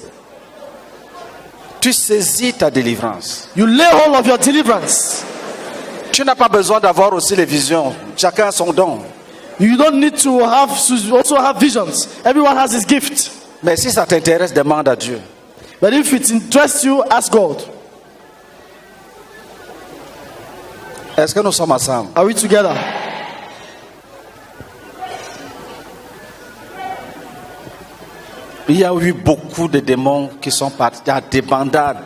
Tu saisis ta délivrance. You lay hold of your deliverance. Tu n'as pas besoin d'avoir aussi les visions. Chacun a son don. You don't need to also have visions. Everyone has his gift. Mais si ça t'intéresse, demande à Dieu. But if it interests you, ask God. Est-ce que nous sommes ensemble? Are we together? Il y a eu beaucoup de démons qui sont partis. Il y a des bandades.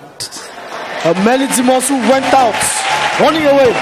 Many demons who went out, running away.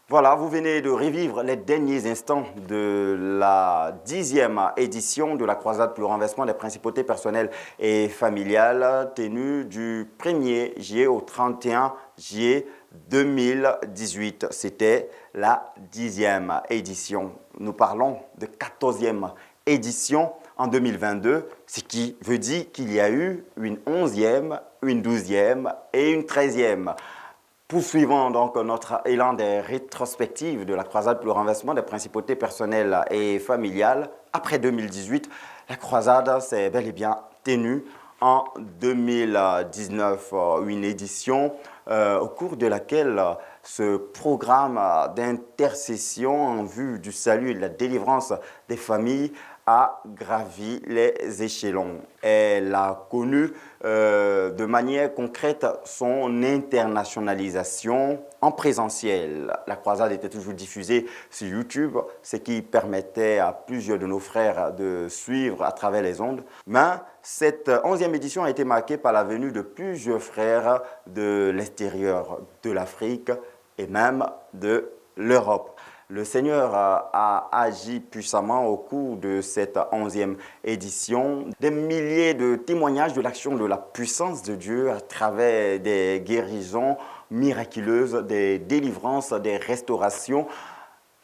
Voilà, vous venez de revivre les derniers instants de la 10e édition de la croisade pour le renversement des principautés personnelles et familiales tenue du 1er juillet au 31 juillet 2018. C'était la 10e édition. Nous parlons de 14e édition en 2022, ce qui veut dire qu'il y a eu une 11e, une 12e et une 13e. Poursuivons donc notre élan des rétrospectives de la croisade pour le renversement des principautés personnelles et familiales. Après 2018, la croisade s'est bel et bien tenue en 2019, une édition au cours de laquelle ce programme d'intercession en vue du salut et de la délivrance des familles a gravi les échelons. Elle a connu de manière concrète son internationalisation en présentiel. La croisade était toujours diffusée sur YouTube, ce qui permettait à plusieurs de nos frères de suivre à travers les ondes. Mais cette 11e édition a été marquée par la venue de plusieurs frères de l'extérieur de l'Afrique et même de l'Europe. Le Seigneur a agi puissamment au cours de cette 11e édition. Des milliers de témoignages de l'action de la puissance de Dieu à travers des guérisons miraculeuses, des délivrances, des restaurations.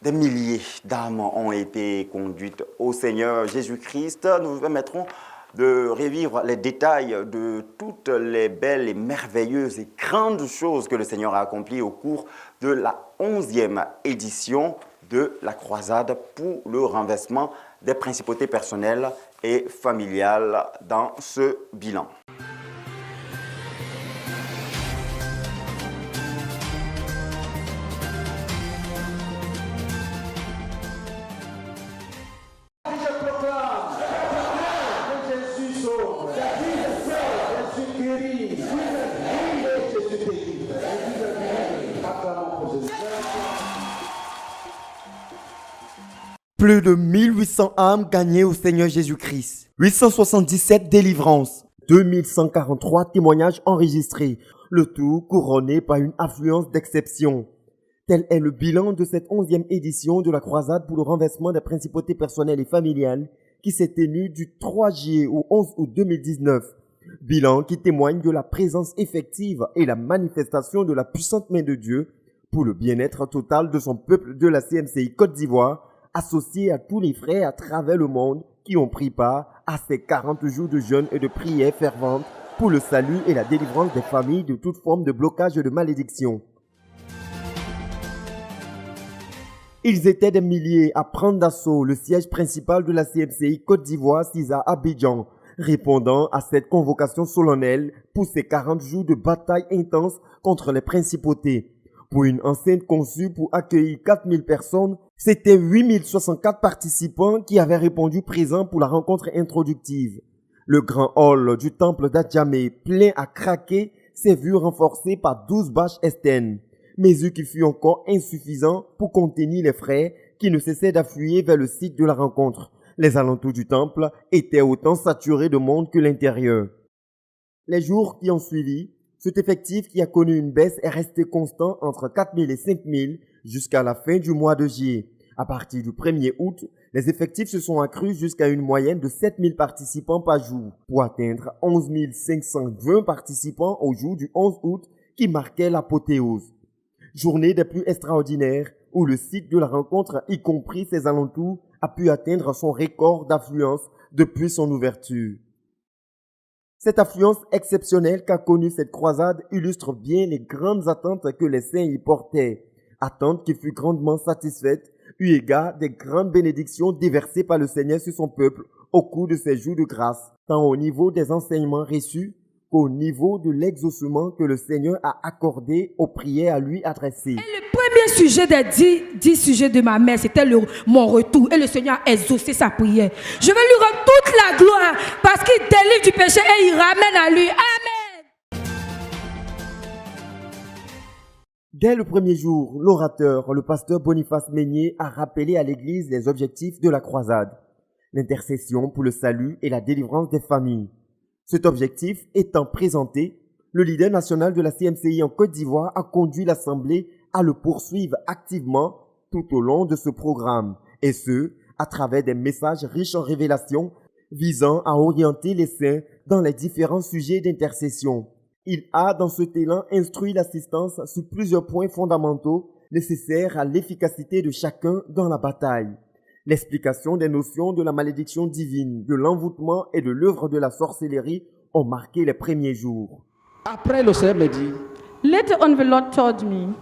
Des milliers d'âmes ont été conduites au Seigneur Jésus-Christ. Nous vous permettrons de revivre les détails de toutes les belles et merveilleuses et grandes choses que le Seigneur a accomplies au cours de la 11e édition de la croisade pour le renversement des principautés personnelles et familiales dans ce bilan. Plus de 1800 âmes gagnées au Seigneur Jésus-Christ. 877 délivrances. 2143 témoignages enregistrés. Le tout couronné par une affluence d'exception. Tel est le bilan de cette 11e édition de la croisade pour le renversement des principautés personnelles et familiales qui s'est tenue du 3 juillet au 11 août 2019. Bilan qui témoigne de la présence effective et la manifestation de la puissante main de Dieu pour le bien-être total de son peuple de la CMCI Côte d'Ivoire, associé à tous les frères à travers le monde qui ont pris part à ces 40 jours de jeûne et de prières ferventes pour le salut et la délivrance des familles de toute forme de blocage et de malédiction. Ils étaient des milliers à prendre d'assaut le siège principal de la CMCI Côte d'Ivoire, à Abidjan, répondant à cette convocation solennelle pour ces 40 jours de bataille intense contre les principautés. Pour une enceinte conçue pour accueillir 4000 personnes, c'était 8064 participants qui avaient répondu présents pour la rencontre introductive. Le grand hall du temple d'Adjamé, plein à craquer, s'est vu renforcé par 12 bâches estennes, mesure qui fut encore insuffisant pour contenir les frères qui ne cessaient d'affluer vers le site de la rencontre. Les alentours du temple étaient autant saturés de monde que l'intérieur. Les jours qui ont suivi, cet effectif qui a connu une baisse est resté constant entre 4000 et 5000 jusqu'à la fin du mois de juillet. À partir du 1er août, les effectifs se sont accrus jusqu'à une moyenne de 7000 participants par jour, pour atteindre 11 520 participants au jour du 11 août qui marquait l'apothéose. Journée des plus extraordinaires où le site de la rencontre, y compris ses alentours, a pu atteindre son record d'affluence depuis son ouverture. Cette affluence exceptionnelle qu'a connue cette croisade illustre bien les grandes attentes que les saints y portaient, attentes qui furent grandement satisfaites eu égard des grandes bénédictions déversées par le Seigneur sur son peuple au cours de ces jours de grâce, tant au niveau des enseignements reçus qu'au niveau de l'exaucement que le Seigneur a accordé aux prières à lui adressées. Le premier sujet des 10 sujets de ma mère, c'était mon retour. Et le Seigneur a exaucé sa prière. Je vais lui rendre toute la gloire parce qu'il délivre du péché et il ramène à lui. Amen. Dès le premier jour, l'orateur, le pasteur Boniface Meignier, a rappelé à l'Église les objectifs de la croisade. L'intercession pour le salut et la délivrance des familles. Cet objectif étant présenté, le leader national de la CMCI en Côte d'Ivoire a conduit l'Assemblée à le poursuivre activement tout au long de ce programme, et ce, à travers des messages riches en révélations visant à orienter les saints dans les différents sujets d'intercession. Il a, dans cet élan, instruit l'assistance sur plusieurs points fondamentaux nécessaires à l'efficacité de chacun dans la bataille. L'explication des notions de la malédiction divine, de l'envoûtement et de l'œuvre de la sorcellerie ont marqué les premiers jours. Après, le Seigneur me dit, Later on the Lord told me,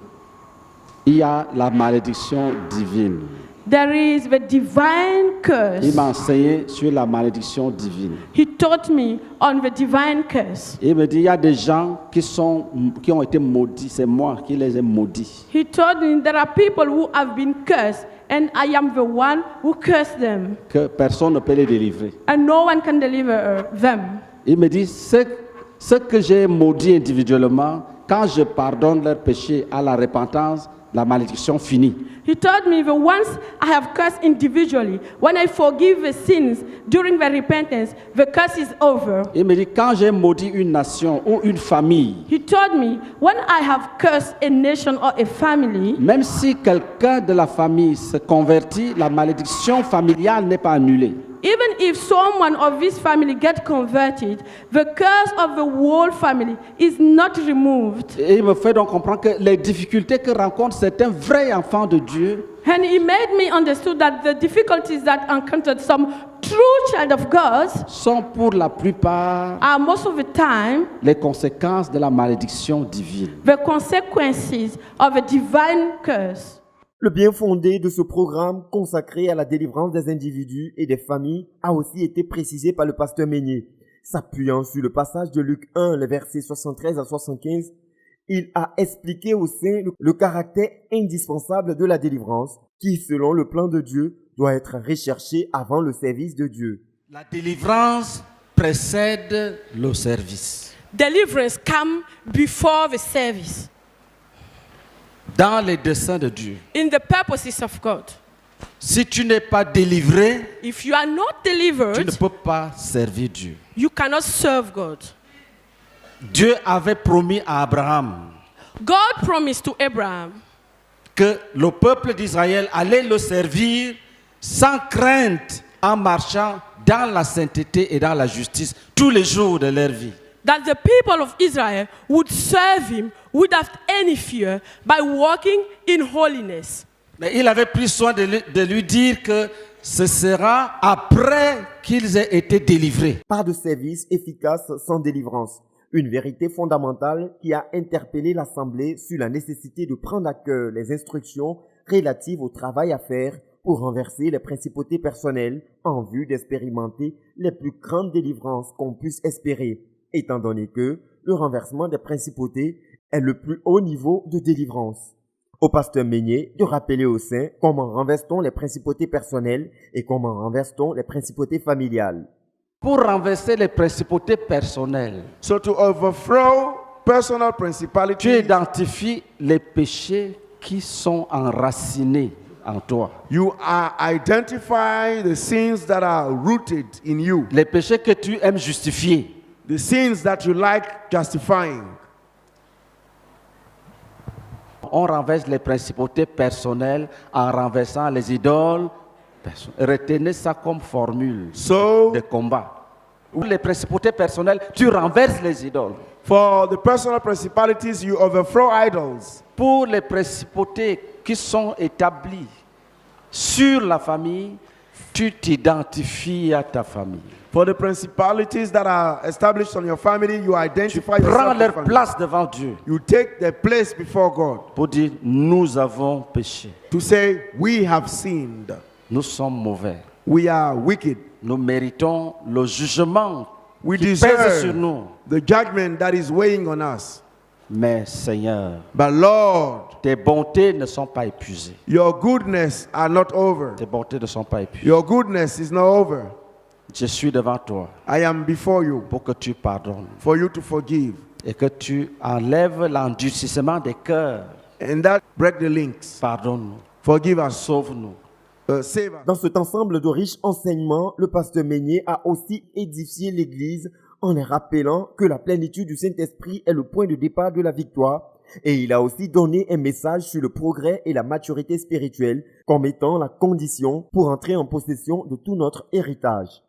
il y a la malédiction divine. there is the divine curse. Il m'a enseigné sur la malédiction divine. He taught me on the divine curse. Il me dit, il y a des gens qui ont été maudits, c'est moi qui les ai maudits. He told me there are people who have been cursed, and I am the one who cursed them. Que personne ne peut les délivrer. And no one can deliver them. Il me dit, ce que j'ai maudit individuellement, quand je pardonne leurs péchés à la repentance, la malédiction finit. He told me that once I have cursed individually, when I forgive the sins during the repentance, the curse is over. Il me dit, quand j'ai maudit une nation ou une famille, He told me, when I have cursed a nation or a family, même si quelqu'un de la famille se convertit, la malédiction familiale n'est pas annulée. even if someone of this family gets converted, the curse of the whole family is not removed. Et il me fait donc comprendre que les difficultés que rencontre certains vrais enfants de Dieu, And he made me understand that the difficulties that encountered some true child of God sont pour la plupart are most of the time les conséquences de la malédiction divine. the consequences of a divine curse. Le bien fondé de ce programme consacré à la délivrance des individus et des familles a aussi été précisé par le pasteur Meignier. S'appuyant sur le passage de Luc 1, les versets 73 à 75, il a expliqué aux saints le caractère indispensable de la délivrance qui, selon le plan de Dieu, doit être recherché avant le service de Dieu. La délivrance précède le service. Deliverance comes before the service. Dans les desseins de Dieu. In the purposes of God. Si tu n'es pas délivré, If you are not delivered, tu ne peux pas servir Dieu. you cannot serve God. Dieu avait promis à Abraham God promised to Abraham que le peuple d'Israël allait le servir sans crainte en marchant dans la sainteté et dans la justice tous les jours de leur vie. that the people of Israel would serve him without any fear by walking in holiness. Mais il avait pris soin de lui dire que ce sera après qu'ils aient été délivrés. Pas de service efficace sans délivrance. Une vérité fondamentale qui a interpellé l'Assemblée sur la nécessité de prendre à cœur les instructions relatives au travail à faire pour renverser les principautés personnelles en vue d'expérimenter les plus grandes délivrances qu'on puisse espérer, étant donné que le renversement des principautés est le plus haut niveau de délivrance. Au pasteur Meignet de rappeler aux saints comment renverse-t-on les principautés personnelles et comment renverse-t-on les principautés familiales. Pour renverser les principautés personnelles, So to overthrow personal principalities, tu identifies les péchés qui sont enracinés en toi. you are identifying the sins that are rooted in you, Les péchés que tu aimes justifier. the sins that you like justifying. On renverse les principautés personnelles en renversant les idoles. Retenez ça comme formule de combat. Pour les principautés personnelles, tu renverses les idoles. For the personal principalities, you overthrow idols. Pour les principautés qui sont établies sur la famille, tu t'identifies à ta famille. For the principalities that are established on your family, you identify Prends yourself leur with family. place devant Dieu You take their place before God pour dire nous avons péché, to say, we have sinned. nous sommes mauvais, We are wicked. nous méritons le jugement We qui pèse deserve sur nous. the judgment that is weighing on us. Mais Seigneur, But Lord, tes bontés ne sont pas épuisées. your goodness are not over. Tes bontés ne sont pas épuisées. Your goodness is not over. Je suis devant toi I am before you pour que tu pardonnes for you to forgive. et que tu enlèves l'endurcissement des cœurs. And that break the links. Pardonne-nous, Forgive us. sauve-nous. Save us. Dans cet ensemble de riches enseignements, le pasteur Meignet a aussi édifié l'Église en les rappelant que la plénitude du Saint-Esprit est le point de départ de la victoire. Et il a aussi donné un message sur le progrès et la maturité spirituelle comme étant la condition pour entrer en possession de tout notre héritage.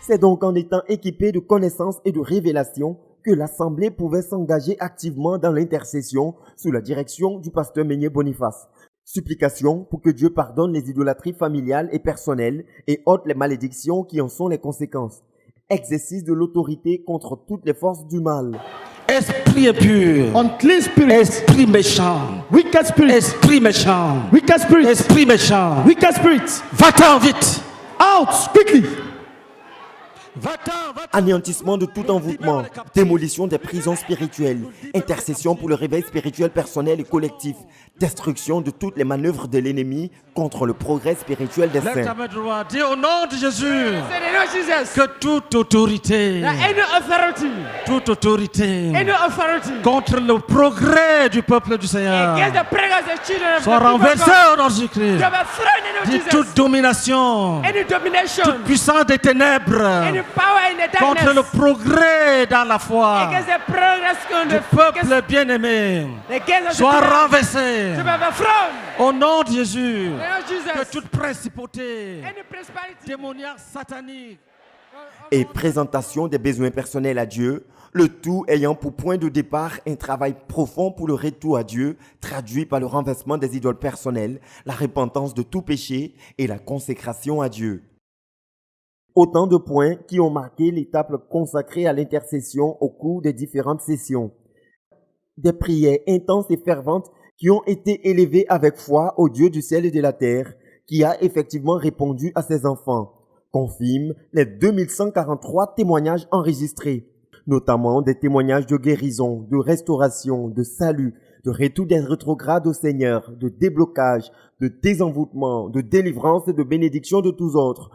C'est donc en étant équipé de connaissances et de révélations que l'Assemblée pouvait s'engager activement dans l'intercession sous la direction du pasteur Meignet Boniface. Supplication pour que Dieu pardonne les idolâtries familiales et personnelles et ôte les malédictions qui en sont les conséquences. Exercice de l'autorité contre toutes les forces du mal. Esprit impur, Unclean spirit, esprit méchant, wicked spirit, esprit méchant, wicked spirit, esprit méchant, wicked spirit, va-t'en vite, out quickly. va-t'en, va-t'en. Anéantissement de tout envoûtement, démolition des prisons spirituelles, intercession pour le réveil spirituel personnel et collectif, destruction de toutes les manœuvres de l'ennemi contre le progrès spirituel des Lève ta saints. main droite, dis au nom de Jésus Say the Lord Jesus. que toute autorité, That any authority, toute autorité any authority contre le progrès du peuple du Seigneur against the prayers of the children of soit the people of renversée God, au nom de Jésus-Christ. to be thrown in the name of Dis Jesus. toute domination, Any domination, toute puissance des ténèbres any power in the contre le darkness, progrès dans la foi against the progress on du the peuple bien-aimé against the soit people, renversé to be overthrown. au nom de Jésus. In the name of Jesus. Que toute principauté Any principality, démoniaque satanique Et présentation des besoins personnels à Dieu, le tout ayant pour point de départ un travail profond pour le retour à Dieu, traduit par le renversement des idoles personnelles, la repentance de tout péché et la consécration à Dieu. Autant de points qui ont marqué l'étape consacrée à l'intercession au cours des différentes sessions. Des prières intenses et ferventes qui ont été élevées avec foi au Dieu du ciel et de la terre, qui a effectivement répondu à ses enfants, confirme les 2143 témoignages enregistrés, notamment des témoignages de guérison, de restauration, de salut, de retour des rétrogrades au Seigneur, de déblocage, de désenvoûtement, de délivrance et de bénédiction de tous autres.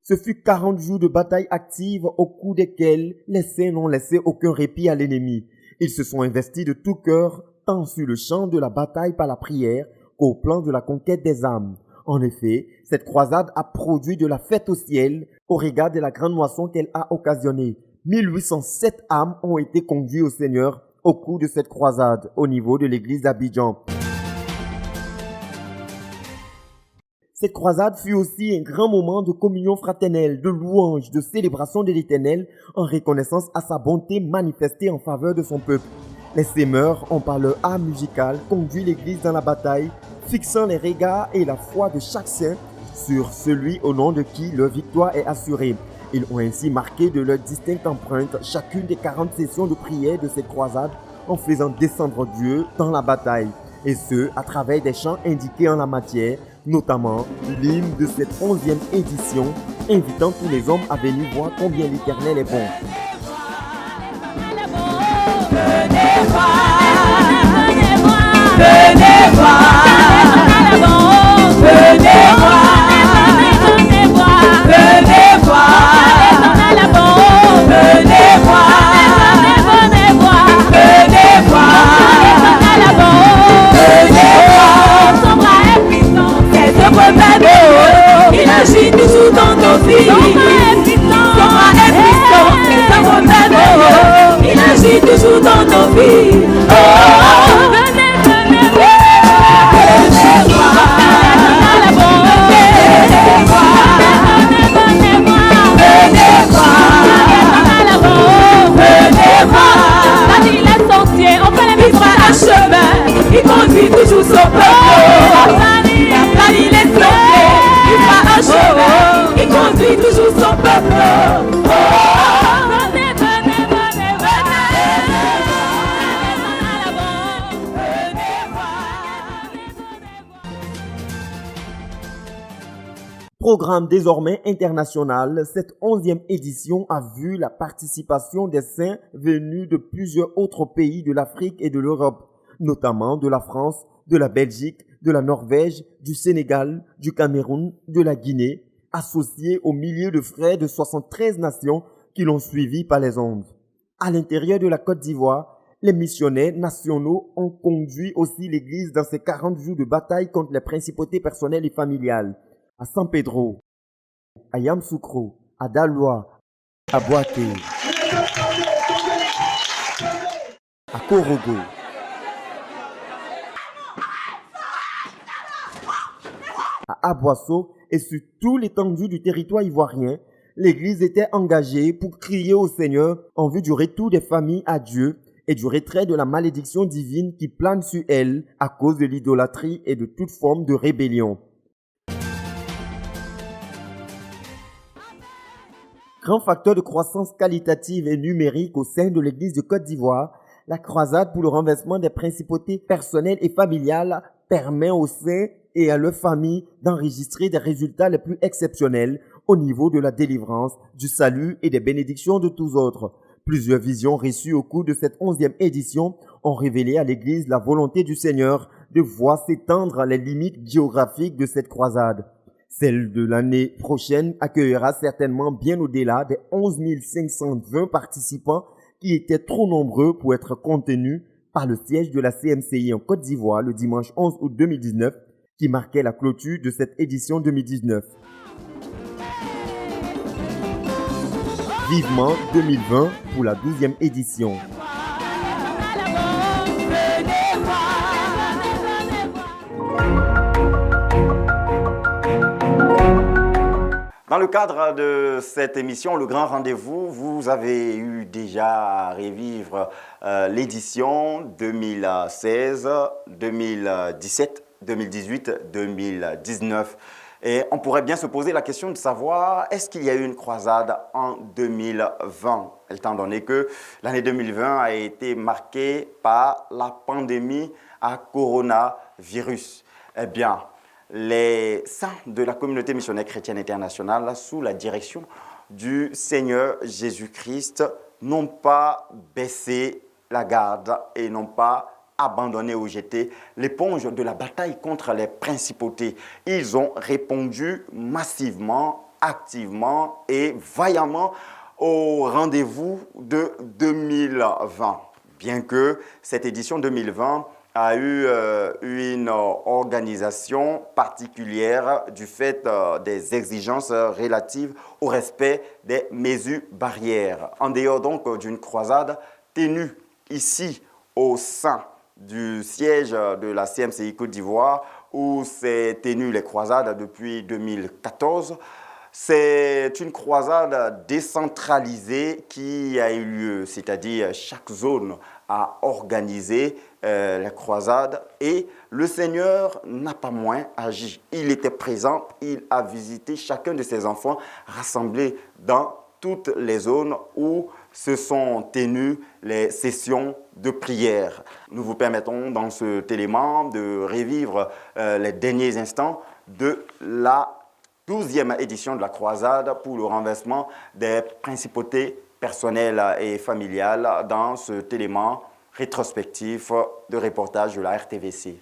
Ce fut 40 jours de bataille active au cours desquels les saints n'ont laissé aucun répit à l'ennemi. Ils se sont investis de tout cœur, tant sur le champ de la bataille par la prière qu'au plan de la conquête des âmes. En effet, cette croisade a produit de la fête au ciel au regard de la grande moisson qu'elle a occasionnée. 1807 âmes ont été conduites au Seigneur au cours de cette croisade au niveau de l'église d'Abidjan. Cette croisade fut aussi un grand moment de communion fraternelle, de louange, de célébration de l'Éternel en reconnaissance à sa bonté manifestée en faveur de son peuple. Les sémeurs ont par leur art musical conduit l'Église dans la bataille, fixant les regards et la foi de chaque saint sur celui au nom de qui leur victoire est assurée. Ils ont ainsi marqué de leur distincte empreinte chacune des 40 sessions de prière de cette croisade en faisant descendre Dieu dans la bataille, et ce, à travers des chants indiqués en la matière, notamment l'hymne de cette 11e édition, invitant tous les hommes à venir voir combien l'Éternel est bon. Venez voir, venez voir, venez voir, venez voir, venez voir, venez voir, venez voir, venez voir, son bras est puissant, ses œuvres belles, il agit toujours dans nos vies, son bras est puissant, ses œuvres belles, il agit toujours dans nos vies. Oh, oh, venez, venez, venez voir, venez voir, venez voir, la ville est entière, on fait les vivre à chemin, il conduit toujours son peuple. La ville est entière, il va à chemin, il conduit toujours son peuple. Oh, venez, venez, venez, Programme désormais international, cette 11e édition a vu la participation des saints venus de plusieurs autres pays de l'Afrique et de l'Europe, notamment de la France, de la Belgique, de la Norvège, du Sénégal, du Cameroun, de la Guinée, associés aux milliers de frères de 73 nations qui l'ont suivi par les ondes. À l'intérieur de la Côte d'Ivoire, les missionnaires nationaux ont conduit aussi l'Église dans ses 40 jours de bataille contre les principautés personnelles et familiales. À San Pedro, à Yamoussoukro, à Daloa, à Boaké, à Korogo, à Aboisseau et sur tout l'étendue du territoire ivoirien, l'Église était engagée pour crier au Seigneur en vue du retour des familles à Dieu et du retrait de la malédiction divine qui plane sur elles à cause de l'idolâtrie et de toute forme de rébellion. Grand facteur de croissance qualitative et numérique au sein de l'Église de Côte d'Ivoire, la croisade pour le renversement des principautés personnelles et familiales permet aux saints et à leurs familles d'enregistrer des résultats les plus exceptionnels au niveau de la délivrance, du salut et des bénédictions de tous autres. Plusieurs visions reçues au cours de cette 11e édition ont révélé à l'Église la volonté du Seigneur de voir s'étendre les limites géographiques de cette croisade. Celle de l'année prochaine accueillera certainement bien au-delà des 11 520 participants qui étaient trop nombreux pour être contenus par le siège de la CMCI en Côte d'Ivoire le dimanche 11 août 2019 qui marquait la clôture de cette édition 2019. Vivement 2020 pour la 12e édition. Dans le cadre de cette émission, Le Grand Rendez-vous, vous avez eu déjà à revivre l'édition 2016, 2017, 2018, 2019. Et on pourrait bien se poser la question de savoir, est-ce qu'il y a eu une croisade en 2020, étant donné que l'année 2020 a été marquée par la pandémie à coronavirus. Eh bien, les saints de la communauté missionnaire chrétienne internationale, sous la direction du Seigneur Jésus-Christ, n'ont pas baissé la garde et n'ont pas abandonné ou jeté l'éponge de la bataille contre les principautés. Ils ont répondu massivement, activement et vaillamment au rendez-vous de 2020. Bien que cette édition 2020 a eu une organisation particulière du fait des exigences relatives au respect des mesures barrières. En dehors donc d'une croisade tenue ici au sein du siège de la CMCI Côte d'Ivoire où s'est tenues les croisades depuis 2014, c'est une croisade décentralisée qui a eu lieu, c'est-à-dire chaque zone a organisé la croisade et le Seigneur n'a pas moins agi. Il était présent, il a visité chacun de ses enfants rassemblés dans toutes les zones où se sont tenues les sessions de prière. Nous vous permettons dans cet élément de revivre les derniers instants de la 12e édition de la croisade pour le renversement des principautés personnelles et familiales dans cet élément rétrospectif de reportage de la RTVC.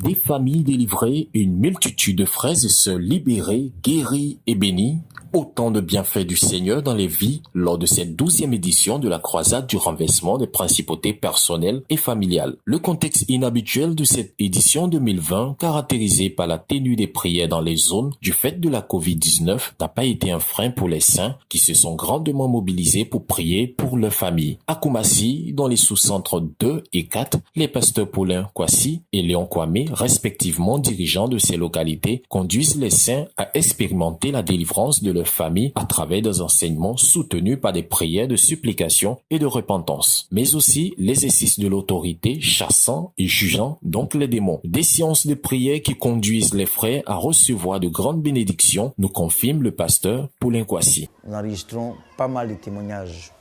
Des familles délivrées, une multitude de frères et sœurs libérés, guéris et bénis. Autant de bienfaits du Seigneur dans les vies lors de cette 12e édition de la croisade du renversement des principautés personnelles et familiales. Le contexte inhabituel de cette édition 2020, caractérisé par la ténue des prières dans les zones du fait de la Covid-19, n'a pas été un frein pour les saints qui se sont grandement mobilisés pour prier pour leur famille. À Koumassi, dans les sous-centres 2 et 4, les pasteurs Paulin Kwasi et Léon Kwame, respectivement dirigeants de ces localités, conduisent les saints à expérimenter la délivrance de leur famille à travers des enseignements soutenus par des prières de supplication et de repentance, mais aussi l'exercice de l'autorité chassant et jugeant donc les démons. Des séances de prière qui conduisent les frères à recevoir de grandes bénédictions, nous confirme le pasteur Paulin Kwasi. Nous enregistrons pas mal de témoignages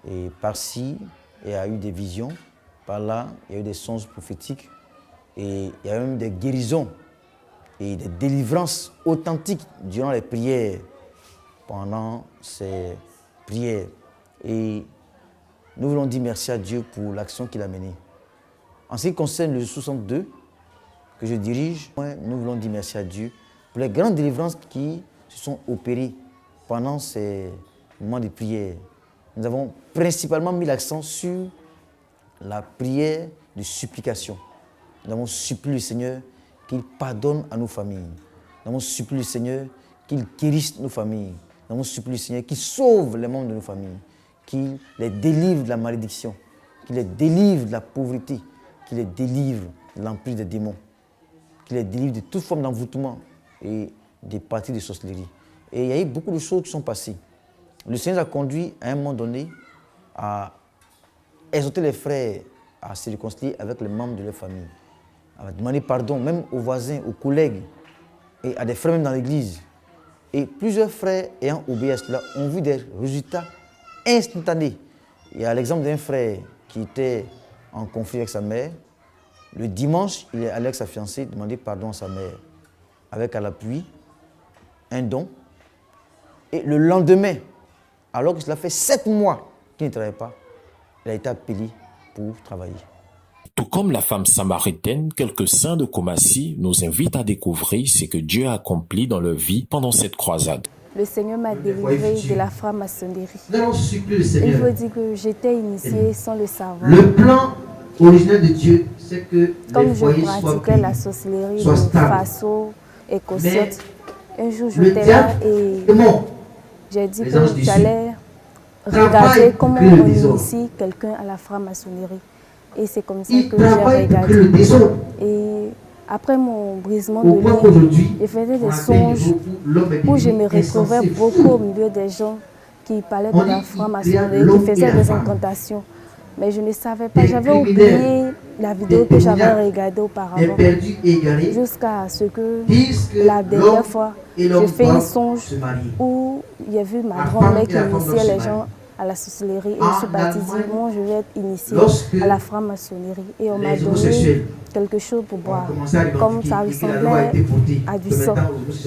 et par-ci, il y a eu des visions, par-là, il y a eu des songes prophétiques et il y a même des guérisons et des délivrances authentiques durant les prières, pendant ces prières. Et nous voulons dire merci à Dieu pour l'action qu'il a menée. En ce qui concerne le 62 que je dirige, nous voulons dire merci à Dieu pour les grandes délivrances qui se sont opérées pendant ces moments de prière. Nous avons principalement mis l'accent sur la prière de supplication. Nous avons supplié le Seigneur qu'il pardonne à nos familles. Nous avons supplié le Seigneur qu'il guérisse nos familles. Nous avons supplié le Seigneur qu'il sauve les membres de nos familles, qu'il les délivre de la malédiction, qu'il les délivre de la pauvreté, qu'il les délivre de l'emprise des démons, qu'il les délivre de toute forme d'envoûtement et des parties de sorcellerie. Et il y a eu beaucoup de choses qui sont passées. Le Seigneur a conduit à un moment donné à exhorter les frères à se réconcilier avec les membres de leur famille, à demander pardon même aux voisins, aux collègues et à des frères même dans l'église. Et plusieurs frères ayant obéi à cela ont vu des résultats instantanés. Il y a l'exemple d'un frère qui était en conflit avec sa mère. Le dimanche, il est allé avec sa fiancée demander pardon à sa mère, avec à l'appui un don. Et le lendemain, alors que cela fait 7 mois qu'il ne travaillait pas, il a été appelé pour travailler. Tout comme la femme samaritaine, quelques saints de Koumassi nous invitent à découvrir ce que Dieu a accompli dans leur vie pendant cette croisade. Le Seigneur m'a délivré de la franc-maçonnerie. Il faut dire que j'étais initiée sans le savoir. Le plan originel de Dieu, c'est que comme je pratiquais la sorcellerie de faso et cossiote, un jour j'étais là et j'ai dit que j'allais regarder comment on initie quelqu'un à la franc-maçonnerie. Et c'est comme ça que j'ai regardé. Et après mon brisement de nez, je faisais des songes où je me retrouvais beaucoup au milieu des gens qui parlaient de la franc-maçonnerie, qui faisaient des incantations. Mais je ne savais pas, j'avais oublié la vidéo que j'avais regardée auparavant. Jusqu'à ce que la dernière fois, j'ai fait un songe où j'ai vu ma grand-mère qui initiait les gens à la sorcellerie et je suis partie dire moi je vais être initiée à la franc-maçonnerie et on m'a donné quelque chose pour boire comme ça ressemblait à du sang.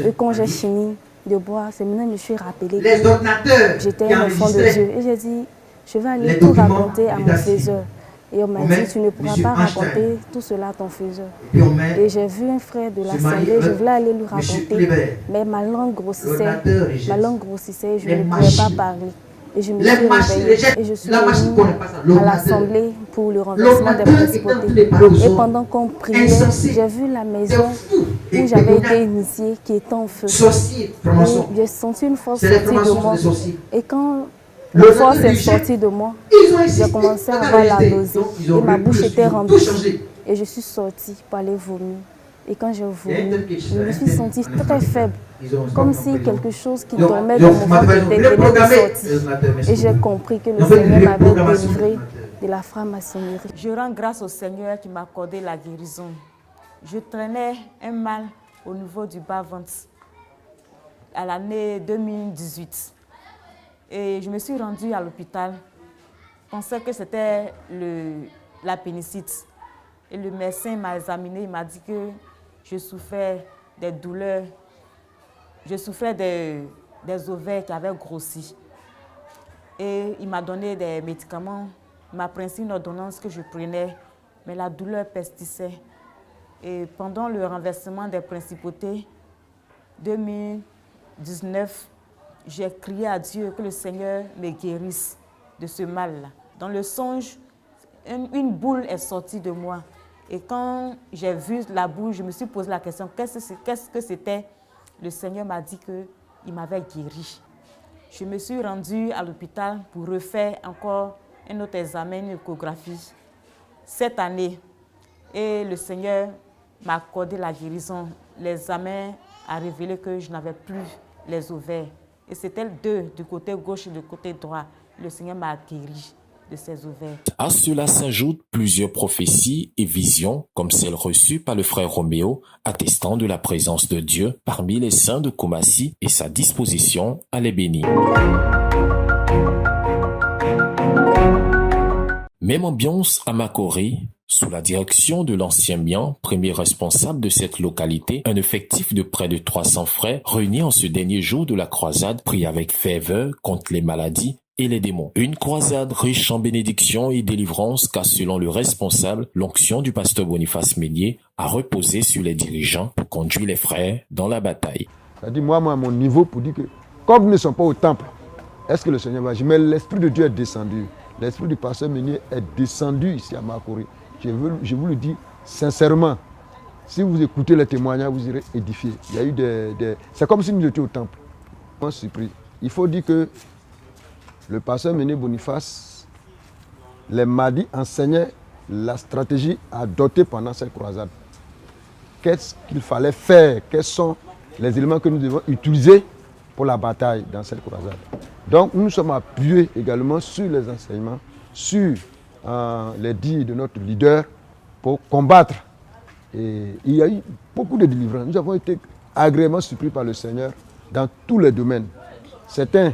Et quand j'ai fini de boire, c'est maintenant que je me suis rappelé que j'étais un enfant de Dieu et j'ai dit je vais aller tout raconter à mon faiseur. Et on m'a dit, tu ne pourras pas raconter tout cela à ton faiseur. Et j'ai vu un frère de l'Assemblée, je voulais aller lui raconter, mais ma langue grossissait, je ne pouvais pas parler. Et je me suis réveillée et je suis venue à l'Assemblée pour le renversement des principautés. Et pendant qu'on priait, j'ai vu la maison où j'avais été initiée qui était en feu. Et j'ai senti une force sortir de moi. Et quand la force est sortie de moi, j'ai commencé à avoir la nausée et ma bouche était remplie. Et je suis sortie pour aller vomir. Et quand j'ai vomi, je me suis sentie très faible, comme si quelque chose qui tombait dans mon ventre venait de sortir. Et j'ai compris que le Seigneur m'avait délivré de la franc-maçonnerie. Je rends grâce au Seigneur qui m'a accordé la guérison. Je traînais un mal au niveau du bas-ventre à l'année 2018. Et je me suis rendue à l'hôpital. Je pensais que c'était l'appendicite. Et le médecin m'a examiné, il m'a dit que je souffrais des douleurs. Je souffrais des ovaires qui avaient grossi. Et il m'a donné des médicaments. Il m'a pris une ordonnance que je prenais, mais la douleur persistait. Et pendant le renversement des principautés, 2019, j'ai crié à Dieu que le Seigneur me guérisse de ce mal-là. Dans le songe, une boule est sortie de moi. Et quand j'ai vu la boule, je me suis posé la question, qu'est-ce que c'était? Le Seigneur m'a dit qu'il m'avait guéri. Je me suis rendue à l'hôpital pour refaire encore un autre examen, une échographie, cette année. Et le Seigneur m'a accordé la guérison. L'examen a révélé que je n'avais plus les ovaires. Et c'était deux, du côté gauche et du côté droit. Le Seigneur m'a guéri de ces ovaires. À cela s'ajoutent plusieurs prophéties et visions, comme celle reçue par le frère Roméo, attestant de la présence de Dieu parmi les saints de Koumassi et sa disposition à les bénir. Même ambiance à Makori, sous la direction de l'ancien Mian, premier responsable de cette localité, un effectif de près de 300 frères réunis en ce dernier jour de la croisade prie avec ferveur contre les maladies et les démons. Une croisade riche en bénédictions et délivrance car selon le responsable, l'onction du pasteur Boniface Meunier a reposé sur les dirigeants pour conduire les frères dans la bataille. Ça dit moi à mon niveau pour dire que comme nous ne sommes pas au temple, est-ce que le Seigneur va agir? Mais l'Esprit de Dieu est descendu. L'Esprit du pasteur Meunier est descendu ici à Makori. Je vous le dis sincèrement, si vous écoutez les témoignages, vous irez édifier. Il y a eu c'est comme si nous étions au temple. Moi, je suis surpris. Il faut dire que le pasteur Meunier Boniface, les mardis, enseignait la stratégie adoptée pendant cette croisade. Qu'est-ce qu'il fallait faire? Quels sont les éléments que nous devons utiliser pour la bataille dans cette croisade? Donc nous sommes appuyés également sur les enseignements, sur les dires de notre leader pour combattre. Et il y a eu beaucoup de délivrances. Nous avons été agréablement surpris par le Seigneur dans tous les domaines. Certains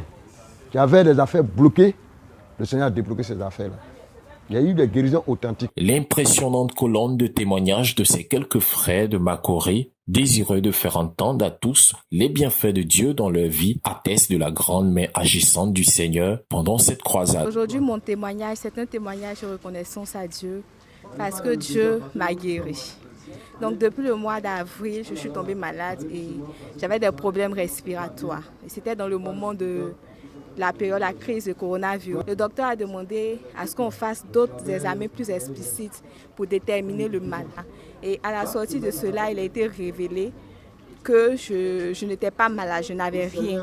qui avaient des affaires bloquées, le Seigneur a débloqué ces affaires-là. Il y a eu des guérisons authentiques. L'impressionnante colonne de témoignages de ces quelques frères de Makori, désireux de faire entendre à tous les bienfaits de Dieu dans leur vie, atteste de la grande main agissante du Seigneur pendant cette croisade. Aujourd'hui, mon témoignage, c'est un témoignage de reconnaissance à Dieu parce que Dieu m'a guéri. Donc depuis le mois d'avril, je suis tombée malade et j'avais des problèmes respiratoires. Et c'était dans le moment de la période, la crise de coronavirus. Le docteur a demandé à ce qu'on fasse d'autres examens plus explicites pour déterminer le mal. Et à la sortie de cela, il a été révélé que je n'étais pas malade, je n'avais rien.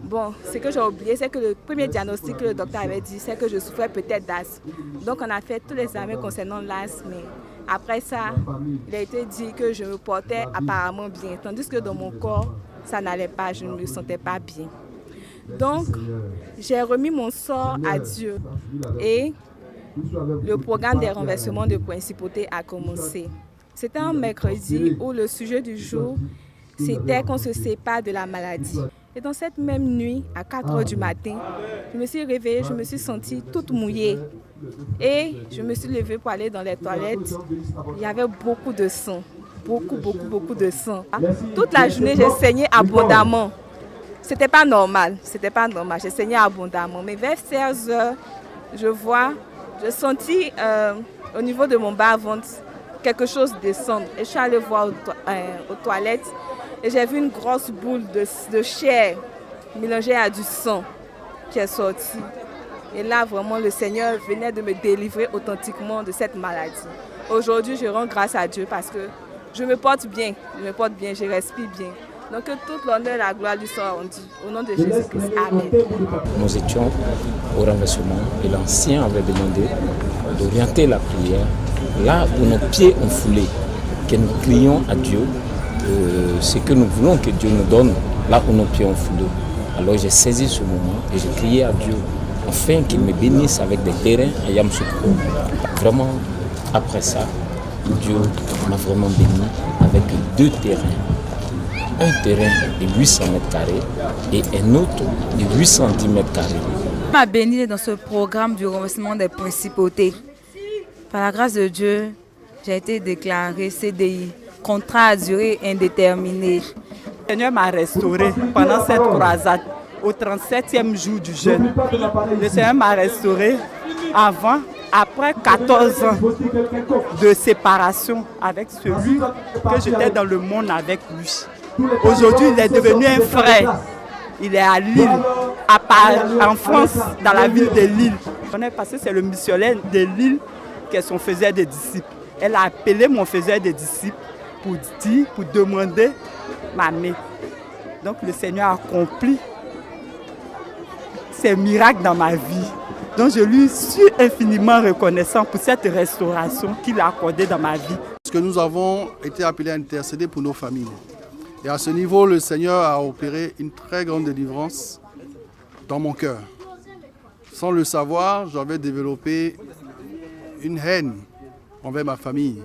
Bon, ce que j'ai oublié, c'est que le premier diagnostic que le docteur avait dit, c'est que je souffrais peut-être d'asthme. Donc on a fait tous les examens concernant l'asthme. Après ça, il a été dit que je me portais apparemment bien, tandis que dans mon corps, ça n'allait pas, je ne me sentais pas bien. Donc, j'ai remis mon sort à Dieu et le programme des renversements de principauté a commencé. C'était un mercredi où le sujet du jour, c'était qu'on se sépare de la maladie. Et dans cette même nuit, à 4 h du matin, je me suis réveillée, je me suis sentie toute mouillée. Et je me suis levée pour aller dans les toilettes. Il y avait beaucoup de sang, beaucoup de sang. Toute la journée, j'ai saigné abondamment. C'était pas normal, j'ai saigné abondamment. Mais vers 16 h, je sentis au niveau de mon bas-ventre quelque chose descendre. Et je suis allée voir aux toilettes et j'ai vu une grosse boule de chair mélangée à du sang qui est sortie. Et là, vraiment, le Seigneur venait de me délivrer authentiquement de cette maladie. Aujourd'hui, je rends grâce à Dieu parce que je me porte bien, je respire bien. Donc que toute l'honneur et la gloire lui soit rendue. Au nom de Jésus-Christ. Amen. Nous étions au renversement et l'ancien avait demandé d'orienter la prière là où nos pieds ont foulé. que nous crions à Dieu ce que nous voulons que Dieu nous donne là où nos pieds ont foulé. Alors j'ai saisi ce moment et j'ai crié à Dieu afin qu'il me bénisse avec des terrains à Yamoussoukro. Vraiment, après ça, Dieu m'a vraiment béni avec 2 terrains. Un terrain de 800 mètres carrés et un autre de 810 mètres carrés. Il m'a béni dans ce programme du renversement des principautés. Par la grâce de Dieu, j'ai été déclaré CDI, contrat à durée indéterminée. Le Seigneur m'a restauré pendant cette croisade, au 37e jour du jeûne. Le Seigneur m'a restauré après 14 ans de séparation avec celui que j'étais dans le monde avec lui. Aujourd'hui, il est devenu un frère. Il est à Lille, en France, dans la ville de Lille. Parce que c'est le missionnaire de Lille qui est son faiseur de disciples. Elle a appelé mon faiseur de disciples pour demander ma main. Donc le Seigneur a accompli ces miracles dans ma vie. Donc je lui suis infiniment reconnaissant pour cette restauration qu'il a accordée dans ma vie. Parce que nous avons été appelés à intercéder pour nos familles. Et à ce niveau, le Seigneur a opéré une très grande délivrance dans mon cœur. Sans le savoir, j'avais développé une haine envers ma famille.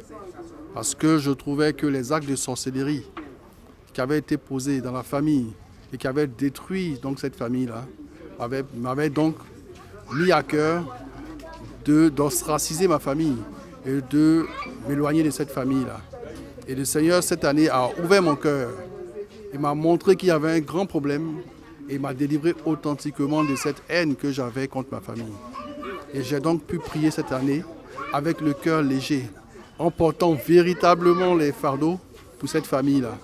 Parce que je trouvais que les actes de sorcellerie qui avaient été posés dans la famille et qui avaient détruit donc cette famille-là m'avaient donc mis à cœur d'ostraciser ma famille et de m'éloigner de cette famille-là. Et le Seigneur, cette année, a ouvert mon cœur. Il m'a montré qu'il y avait un grand problème et m'a délivré authentiquement de cette haine que j'avais contre ma famille. Et j'ai donc pu prier cette année avec le cœur léger, en portant véritablement les fardeaux pour cette famille-là.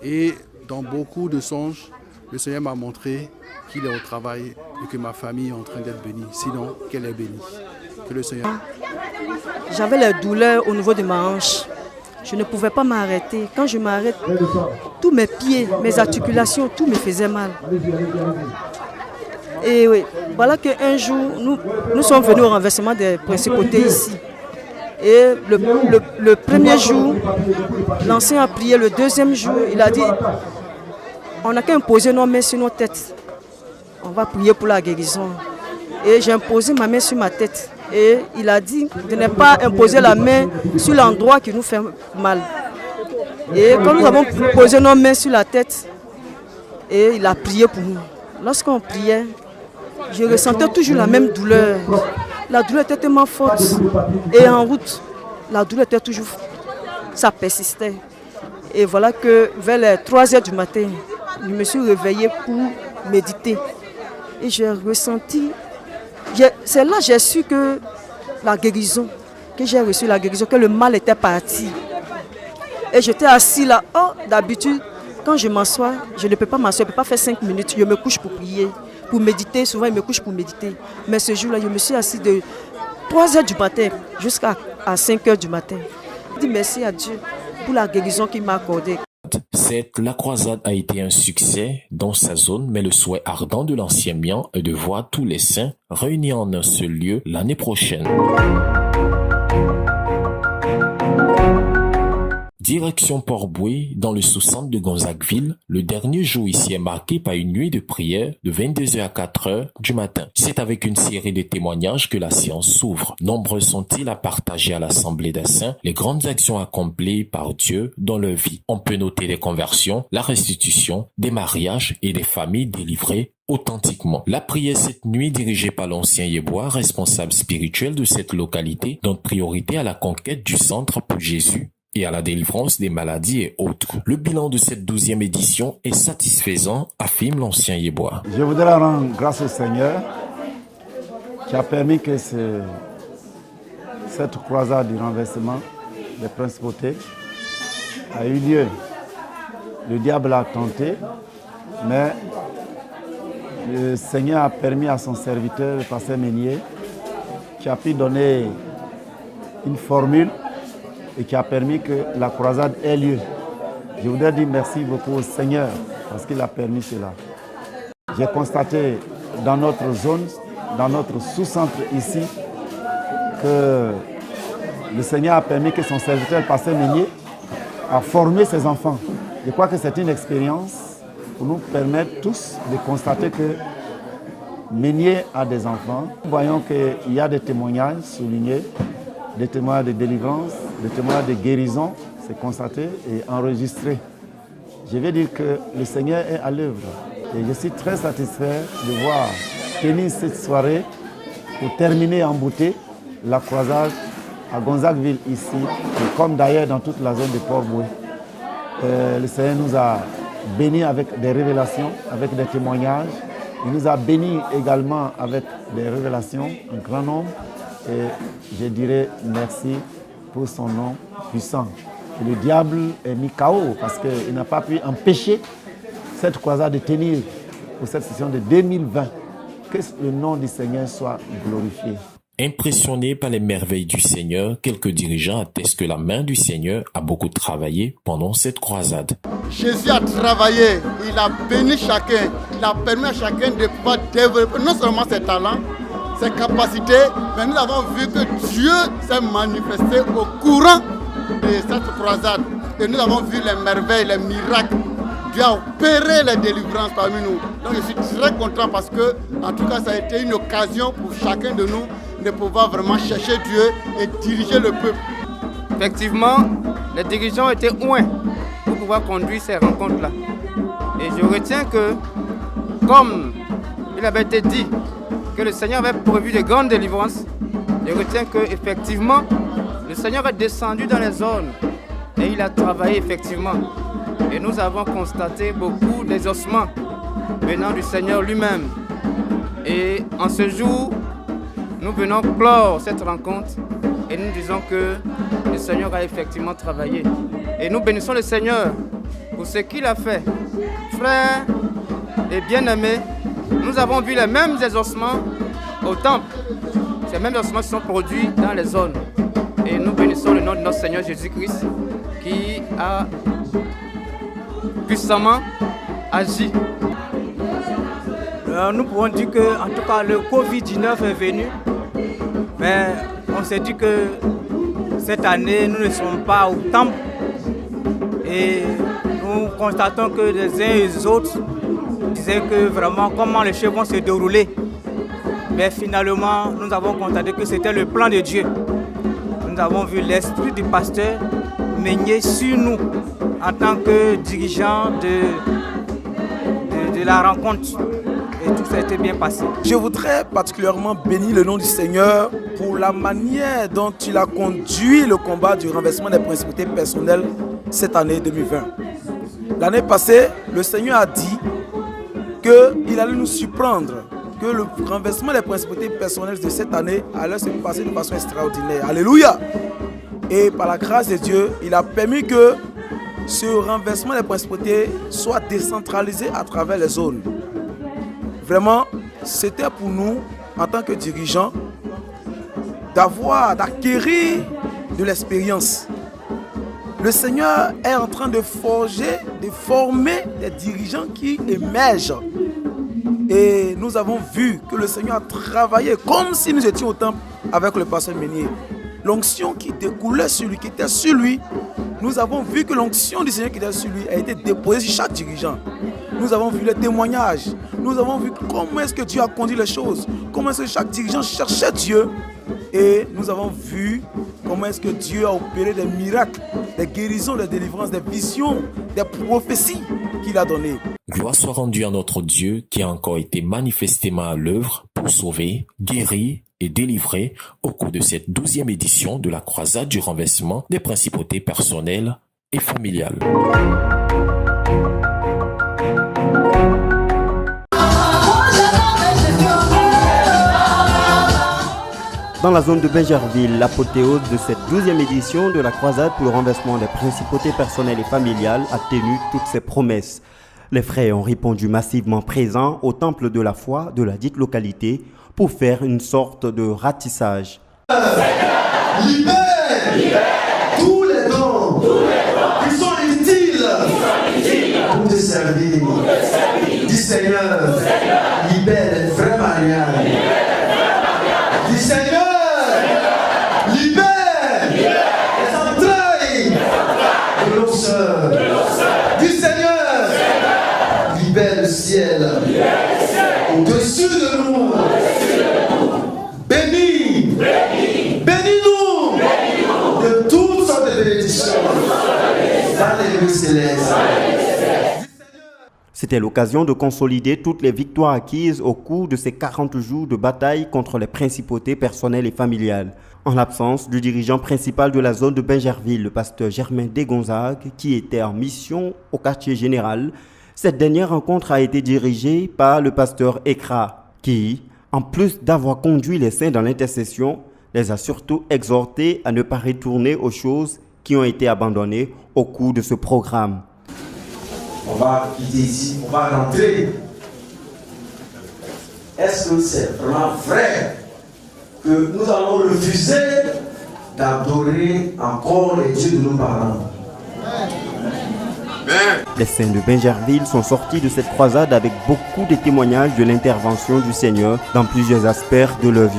Et dans beaucoup de songes, le Seigneur m'a montré qu'il est au travail et que ma famille est en train d'être bénie. Sinon, qu'elle est bénie. Que le Seigneur... J'avais les douleurs au niveau de ma hanche. Je ne pouvais pas m'arrêter. Quand je m'arrête, tous mes pieds, mes articulations, tout me faisait mal. Et oui, voilà qu'un jour, nous sommes venus au renversement des principautés ici. Et le premier jour, l'ancien a prié. Le deuxième jour, il a dit, on n'a qu'à imposer nos mains sur nos têtes. On va prier pour la guérison. Et j'ai imposé ma main sur ma tête. Et il a dit de ne pas imposer la main sur l'endroit qui nous fait mal. Et quand nous avons posé nos mains sur la tête, et il a prié pour nous. Lorsqu'on priait, je ressentais toujours la même douleur. La douleur était tellement forte. Et en route, la douleur était toujours... Ça persistait. Et voilà que vers les 3 heures du matin, je me suis réveillée pour méditer. Et j'ai ressenti... C'est là que j'ai su que la guérison, que j'ai reçu la guérison, que le mal était parti. Et j'étais assis là. Oh, d'habitude, quand je m'assois, je ne peux pas m'asseoir, je ne peux pas faire 5 minutes. Je me couche pour prier, pour méditer. Souvent, je me couche pour méditer. Mais ce jour-là, je me suis assis de 3 heures du matin jusqu'à 5 heures du matin. Je dis merci à Dieu pour la guérison qu'il m'a accordée. Certes, la croisade a été un succès dans sa zone, mais le souhait ardent de l'ancien Mian est de voir tous les saints réunis en un seul lieu l'année prochaine. Direction Port-Boué, dans le sous-centre de Gonzagueville, le dernier jour ici est marqué par une nuit de prière de 22h à 4h du matin. C'est avec une série de témoignages que la séance s'ouvre. Nombreux sont-ils à partager à l'Assemblée des Saints les grandes actions accomplies par Dieu dans leur vie. On peut noter des conversions, la restitution, des mariages et des familles délivrées authentiquement. La prière cette nuit dirigée par l'ancien Yeboah, responsable spirituel de cette localité, donne priorité à la conquête du centre pour Jésus et à la délivrance des maladies et autres. Le bilan de cette 12e édition est satisfaisant, affirme l'ancien Yeboah. Je voudrais rendre grâce au Seigneur qui a permis que cette croisade du renversement des principautés a eu lieu. Le diable a tenté, mais le Seigneur a permis à son serviteur, le pasteur Meunier, qui a pu donner une formule et qui a permis que la croisade ait lieu. Je voudrais dire merci beaucoup au Seigneur parce qu'il a permis cela. J'ai constaté dans notre zone, dans notre sous-centre ici, que le Seigneur a permis que son serviteur, le pasteur Meunier, à former ses enfants. Je crois que c'est une expérience pour nous permettre tous de constater que Meunier a des enfants. Nous voyons qu'il y a des témoignages soulignés, des témoignages de délivrance, des témoignages de guérison, c'est constaté et enregistré. Je vais dire que le Seigneur est à l'œuvre. Et je suis très satisfait de voir tenir cette soirée pour terminer en beauté la croisade à Gonzagueville ici, et comme d'ailleurs dans toute la zone de Port-Boué. Le Seigneur nous a bénis avec des révélations, avec des témoignages. Il nous a bénis également avec des révélations, un grand nombre. Et je dirais merci pour son nom puissant. Et le diable est mis KO parce qu'il n'a pas pu empêcher cette croisade de tenir pour cette session de 2020. Que le nom du Seigneur soit glorifié. Impressionnés par les merveilles du Seigneur, quelques dirigeants attestent que la main du Seigneur a beaucoup travaillé pendant cette croisade. Jésus a travaillé, il a béni chacun, il a permis à chacun de pouvoir développer non seulement ses talents, ses capacités, mais nous avons vu que Dieu s'est manifesté au courant de cette croisade. Et nous avons vu les merveilles, les miracles. Dieu a opéré les délivrances parmi nous. Donc je suis très content parce que, en tout cas, ça a été une occasion pour chacun de nous de pouvoir vraiment chercher Dieu et diriger le peuple. Effectivement, les dirigeants étaient loin pour pouvoir conduire ces rencontres-là. Et je retiens que, comme il avait été dit que le Seigneur avait prévu de grandes délivrances, je retiens qu'effectivement, le Seigneur est descendu dans les zones et il a travaillé effectivement. Et nous avons constaté beaucoup d'exaucements venant du Seigneur lui-même. Et en ce jour, nous venons clore cette rencontre et nous disons que le Seigneur a effectivement travaillé. Et nous bénissons le Seigneur pour ce qu'il a fait. Frères et bien-aimés, nous avons vu les mêmes exaucements au temple. Ces mêmes exaucements sont produits dans les zones. Et nous bénissons le nom de notre Seigneur Jésus-Christ qui a puissamment agi. Nous pouvons dire que, en tout cas, le Covid-19 est venu, mais on s'est dit que cette année, nous ne sommes pas au temple et nous constatons que les uns et les autres disaient que vraiment comment les choses vont se dérouler. Mais finalement, nous avons constaté que c'était le plan de Dieu. Nous avons vu l'esprit du pasteur Meunier sur nous en tant que dirigeant de la rencontre. Et tout ça a été bien passé. Je voudrais particulièrement bénir le nom du Seigneur pour la manière dont il a conduit le combat du renversement des principautés personnelles cette année 2020. L'année passée, le Seigneur a dit qu'il allait nous surprendre, que le renversement des principautés personnelles de cette année allait se passer de façon extraordinaire. Alléluia! Et par la grâce de Dieu, il a permis que ce renversement des principautés soit décentralisé à travers les zones. Vraiment, c'était pour nous, en tant que dirigeants, d'acquérir de l'expérience. Le Seigneur est en train de former des dirigeants qui émergent. Et nous avons vu que le Seigneur a travaillé comme si nous étions au temple avec le pasteur Meunier. L'onction qui découlait sur lui, qui était sur lui, nous avons vu que l'onction du Seigneur qui était sur lui a été déposée sur chaque dirigeant. Nous avons vu les témoignages, nous avons vu comment est-ce que Dieu a conduit les choses, comment est-ce que chaque dirigeant cherchait Dieu. Et nous avons vu comment est-ce que Dieu a opéré des miracles, des guérisons, des délivrances, des visions, des prophéties qu'il a données. Gloire soit rendue à notre Dieu qui a encore été manifestement à l'œuvre pour sauver, guérir et délivrer au cours de cette 12e édition de la croisade du renversement des principautés personnelles et familiales. Dans la zone de Benjerville, l'apothéose de cette 12e édition de la croisade pour le renversement des principautés personnelles et familiales a tenu toutes ses promesses. Les frères ont répondu massivement présents au temple de la foi de la dite localité pour faire une sorte de ratissage. Libère tous les dons qui sont utiles pour te servir. Dis Seigneur, libère les vrais mariages. Dis Seigneur, libère les entrailles de l'eau. les lieux célestes. C'était l'occasion de consolider toutes les victoires acquises au cours de ces 40 jours de bataille contre les principautés personnelles et familiales. En l'absence du dirigeant principal de la zone de Bingerville, le pasteur Germain Desgonzagues, qui était en mission au quartier général, cette dernière rencontre a été dirigée par le pasteur Ekra, qui, en plus d'avoir conduit les saints dans l'intercession, les a surtout exhortés à ne pas retourner aux choses qui ont été abandonnées au cours de ce programme. On va quitter ici, on va rentrer. Est-ce que c'est vraiment vrai que nous allons refuser d'adorer encore les dieux de nos parents? Les saints de Bingerville sont sortis de cette croisade avec beaucoup de témoignages de l'intervention du Seigneur dans plusieurs aspects de leur vie.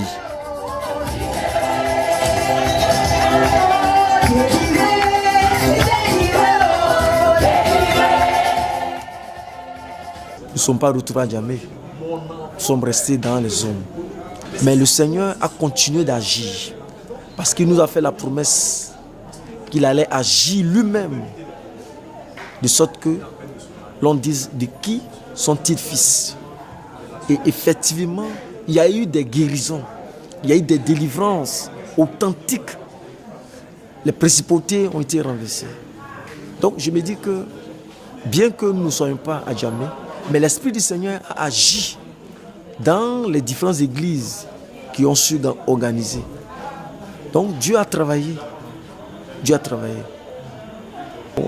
Nous ne sommes pas retrouvés à Djamé. Nous sommes restés dans les zones. Mais le Seigneur a continué d'agir. Parce qu'il nous a fait la promesse qu'il allait agir lui-même. De sorte que l'on dise de qui sont-ils fils. Et effectivement, il y a eu des guérisons. Il y a eu des délivrances authentiques. Les principautés ont été renversées. Donc je me dis que, bien que nous ne soyons pas à Djamé, mais l'Esprit du Seigneur a agi dans les différentes églises qui ont su organiser. Donc Dieu a travaillé. Dieu a travaillé.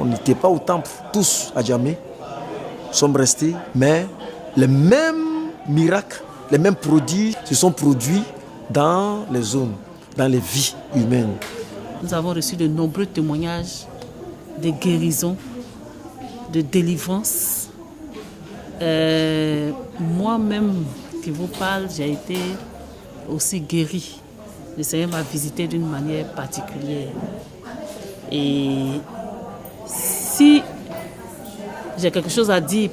On n'était pas au temple, tous à Djamé. Nous sommes restés, mais les mêmes miracles, les mêmes produits se sont produits dans les zones, dans les vies humaines. Nous avons reçu de nombreux témoignages de guérison, de délivrance. Moi-même qui vous parle, j'ai été aussi guéri. Le Seigneur m'a visité d'une manière particulière. Et si j'ai quelque chose à dire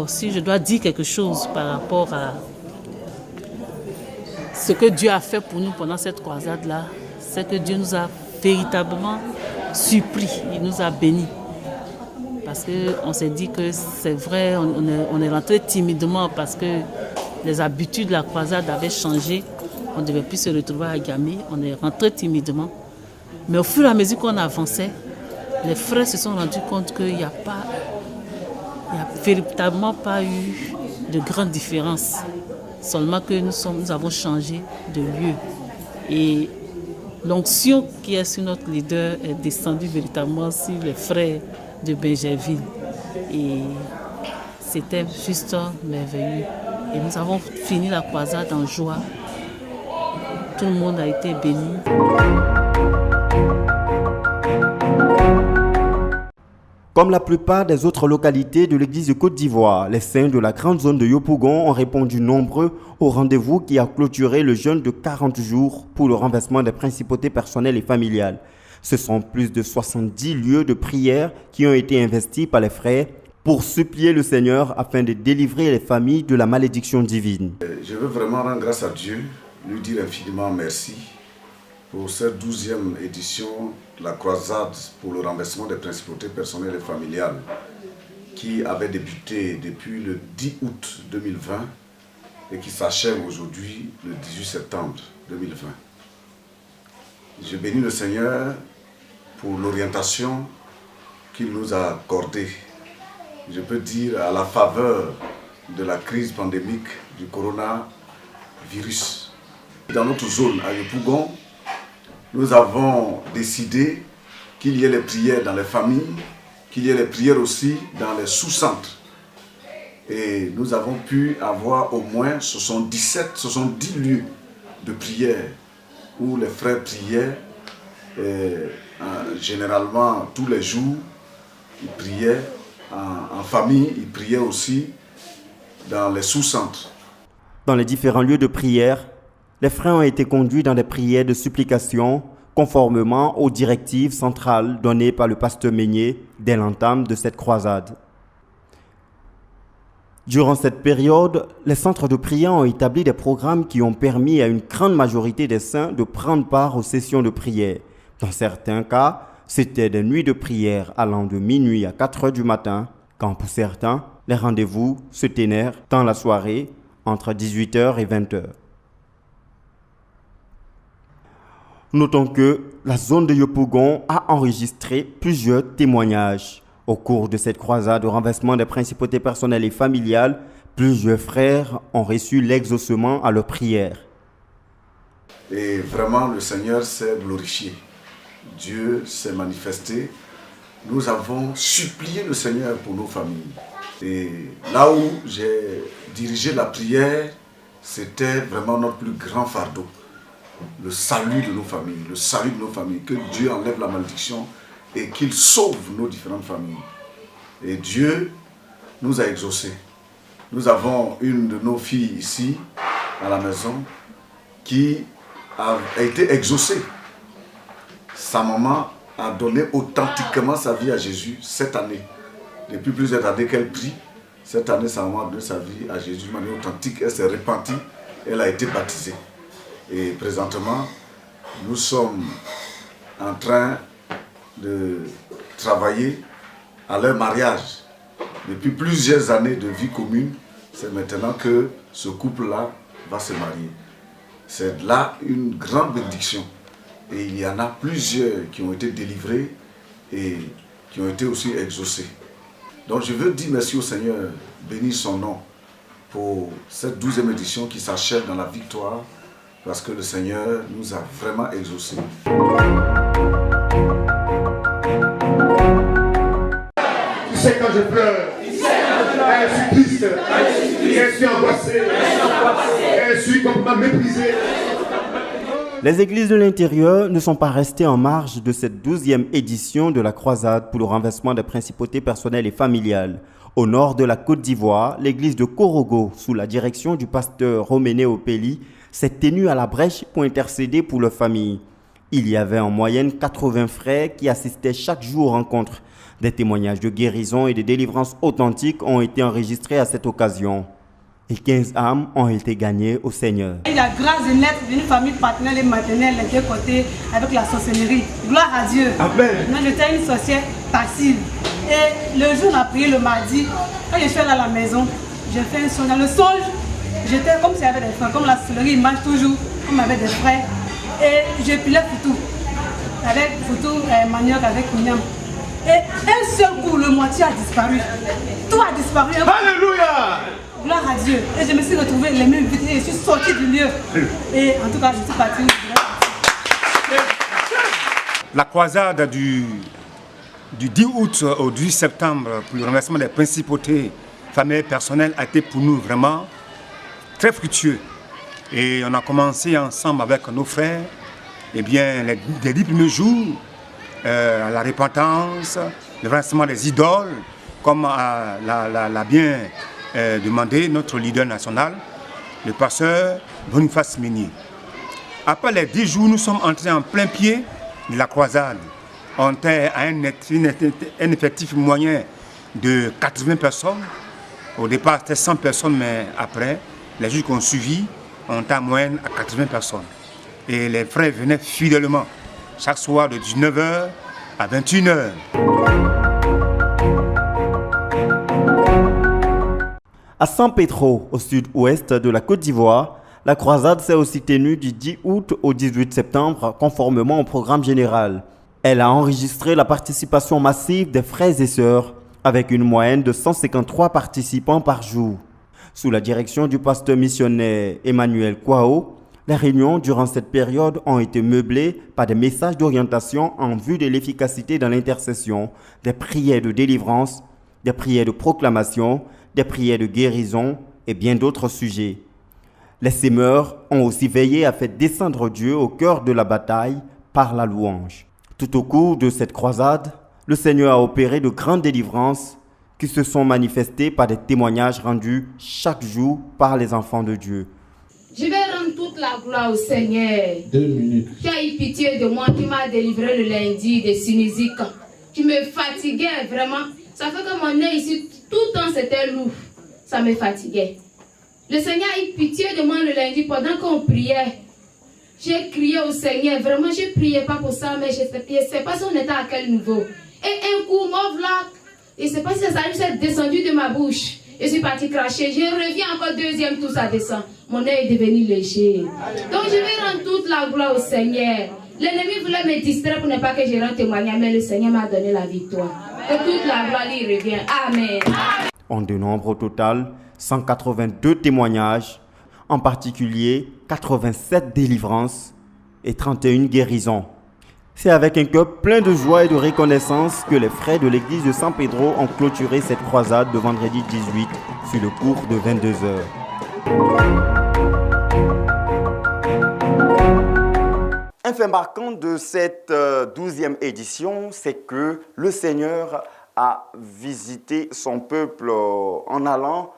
si je dois dire quelque chose par rapport à ce que Dieu a fait pour nous pendant cette croisade-là, c'est que Dieu nous a véritablement surpris, il nous a bénis. Parce qu'on s'est dit que c'est vrai, on est rentré timidement parce que les habitudes de la croisade avaient changé. On ne devait plus se retrouver à Djamé, on est rentré timidement. Mais au fur et à mesure qu'on avançait, les frères se sont rendus compte qu'il n'y a véritablement pas eu de grande différence. Seulement que nous avons changé de lieu. Et l'onction qui est sur notre leader est descendue véritablement sur les frères de Bingerville. Et c'était juste merveilleux. Et nous avons fini la croisade en joie. Tout le monde a été béni. Comme la plupart des autres localités de l'église de Côte d'Ivoire, les saints de la grande zone de Yopougon ont répondu nombreux au rendez-vous qui a clôturé le jeûne de 40 jours pour le renversement des principautés personnelles et familiales. Ce sont plus de 70 lieux de prière qui ont été investis par les frères pour supplier le Seigneur afin de délivrer les familles de la malédiction divine. Je veux vraiment rendre grâce à Dieu, lui dire infiniment merci pour cette 12e édition de la croisade pour le renversement des principautés personnelles et familiales qui avait débuté depuis le 10 août 2020 et qui s'achève aujourd'hui le 18 septembre 2020. Je bénis le Seigneur pour l'orientation qu'il nous a accordée. Je peux dire à la faveur de la crise pandémique du coronavirus. Dans notre zone à Yopougon, nous avons décidé qu'il y ait les prières dans les familles, qu'il y ait les prières aussi dans les sous-centres. Et nous avons pu avoir au moins 70 lieux de prière où les frères priaient. Généralement, tous les jours, ils priaient en famille, ils priaient aussi dans les sous-centres. Dans les différents lieux de prière, les frères ont été conduits dans des prières de supplication conformément aux directives centrales données par le pasteur Meignier dès l'entame de cette croisade. Durant cette période, les centres de prière ont établi des programmes qui ont permis à une grande majorité des saints de prendre part aux sessions de prière. Dans certains cas, C'était des nuits de prière allant de minuit à 4 heures du matin, quand pour certains, les rendez-vous se tenaient dans la soirée entre 18h et 20h. Notons que la zone de Yopougon a enregistré plusieurs témoignages. Au cours de cette croisade au renversement des principautés personnelles et familiales, plusieurs frères ont reçu l'exaucement à leur prière. Et vraiment, le Seigneur s'est glorifié. Dieu s'est manifesté. Nous avons supplié le Seigneur pour nos familles. Et là où j'ai dirigé la prière, c'était vraiment notre plus grand fardeau. Le salut de nos familles, le salut de nos familles. Que Dieu enlève la malédiction et qu'il sauve nos différentes familles. Et Dieu nous a exaucés. Nous avons une de nos filles ici, à la maison, qui a été exaucée. Sa maman a donné authentiquement sa vie à Jésus cette année. Depuis plusieurs années qu'elle prie, cette année, sa maman a donné sa vie à Jésus de manière authentique. Elle s'est repentie, elle a été baptisée. Et présentement, nous sommes en train de travailler à leur mariage. Depuis plusieurs années de vie commune, c'est maintenant que ce couple-là va se marier. C'est là une grande bénédiction. Et il y en a plusieurs qui ont été délivrés et qui ont été aussi exaucés. Donc je veux dire merci au Seigneur, bénir son nom pour cette 12e édition qui s'achève dans la victoire parce que le Seigneur nous a vraiment exaucés. Tu sais quand je pleure, je suis triste, je suis angoissé, je suis complètement méprisé. Les églises de l'intérieur ne sont pas restées en marge de cette 12e édition de la croisade pour le renversement des principautés personnelles et familiales. Au nord de la Côte d'Ivoire, l'église de Korogo, sous la direction du pasteur Roméné Opéli, s'est tenue à la brèche pour intercéder pour leurs familles. Il y avait en moyenne 80 frères qui assistaient chaque jour aux rencontres. Des témoignages de guérison et de délivrance authentiques ont été enregistrés à cette occasion. Et 15 âmes ont été gagnées au Seigneur. Il y a grâce de naître d'une famille paternelle et maternelle les deux côtés avec la sorcellerie. Gloire à Dieu. Amen. Moi, j'étais une sorcière passive. Et le jour, on a prié le mardi. Quand je suis allée à la maison, j'ai fait un songe. Dans le songe, j'étais comme s'il y avait des frères. Comme la sorcellerie marche toujours, comme il y avait des frères. Et j'ai pilé Foutou. Avec Foutou, manioc, avec Mignam. Et un seul coup, le moitié a disparu. Tout a disparu. Alléluia! Gloire à Dieu. Et je me suis retrouvée les mêmes vides et je suis sortie du lieu. Et en tout cas, je suis partie. La croisade du 10 août au 10 septembre pour le renversement des principautés familiales personnelles a été pour nous vraiment très fructueux. Et on a commencé ensemble avec nos frères, eh bien, les 10 premiers jours, la repentance, le renversement des idoles, comme l'a bien demandé notre leader national, le pasteur Boniface Meunier. Après les 10 jours, nous sommes entrés en plein pied de la croisade. On était à un effectif moyen de 80 personnes. Au départ, c'était 100 personnes, mais après, les jours qui ont suivi, on était en moyenne à 80 personnes. Et les frères venaient fidèlement, chaque soir de 19h à 21h. À San Pedro, au sud-ouest de la Côte d'Ivoire, la croisade s'est aussi tenue du 10 août au 18 septembre, conformément au programme général. Elle a enregistré la participation massive des frères et sœurs, avec une moyenne de 153 participants par jour. Sous la direction du pasteur missionnaire Emmanuel Kwao, les réunions durant cette période ont été meublées par des messages d'orientation en vue de l'efficacité dans l'intercession, des prières de délivrance, des prières de proclamation, des prières de guérison et bien d'autres sujets. Les sémeurs ont aussi veillé à faire descendre Dieu au cœur de la bataille par la louange. Tout au cours de cette croisade, le Seigneur a opéré de grandes délivrances qui se sont manifestées par des témoignages rendus chaque jour par les enfants de Dieu. Je vais rendre toute la gloire au Seigneur. 2 minutes. Qui a eu pitié de moi, qui m'a délivré le lundi de sinusite, qui me fatiguait vraiment. Ça fait que mon nez ici, tout le temps c'était lourd. Ça me fatiguait. Le Seigneur a eu pitié de moi le lundi pendant qu'on priait. J'ai crié au Seigneur, vraiment, je ne priais pas pour ça, mais je ne sais pas si on était à quel niveau. Et un coup, mon vlog, je ne sais pas si ça s'est descendu de ma bouche. Je suis partie cracher, je reviens encore deuxième tour, ça descend. Mon œil est devenu léger. Donc je vais rendre toute la gloire au Seigneur. L'ennemi voulait me distraire pour ne pas que je rende témoignage, mais le Seigneur m'a donné la victoire. Que toute la gloire lui revient. Amen. On dénombre au total 182 témoignages, en particulier 87 délivrances et 31 guérisons. C'est avec un cœur plein de joie et de reconnaissance que les frères de l'église de San Pedro ont clôturé cette croisade de vendredi 18 sur le cours de 22 heures. Un fait marquant de cette 12e édition, c'est que le Seigneur a visité son peuple en allant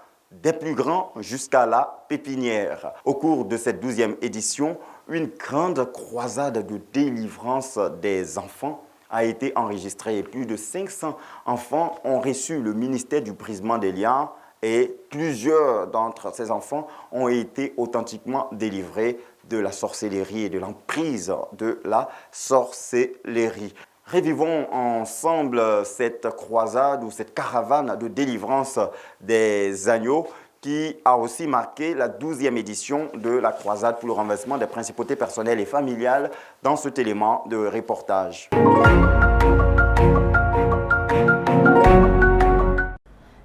des plus grands jusqu'à la pépinière. Au cours de cette 12e édition, une grande croisade de délivrance des enfants a été enregistrée. Plus de 500 enfants ont reçu le ministère du brisement des liens et plusieurs d'entre ces enfants ont été authentiquement délivrés de la sorcellerie et de l'emprise de la sorcellerie. Revivons ensemble cette croisade ou cette caravane de délivrance des agneaux qui a aussi marqué la 12e édition de la croisade pour le renversement des principautés personnelles et familiales dans cet élément de reportage.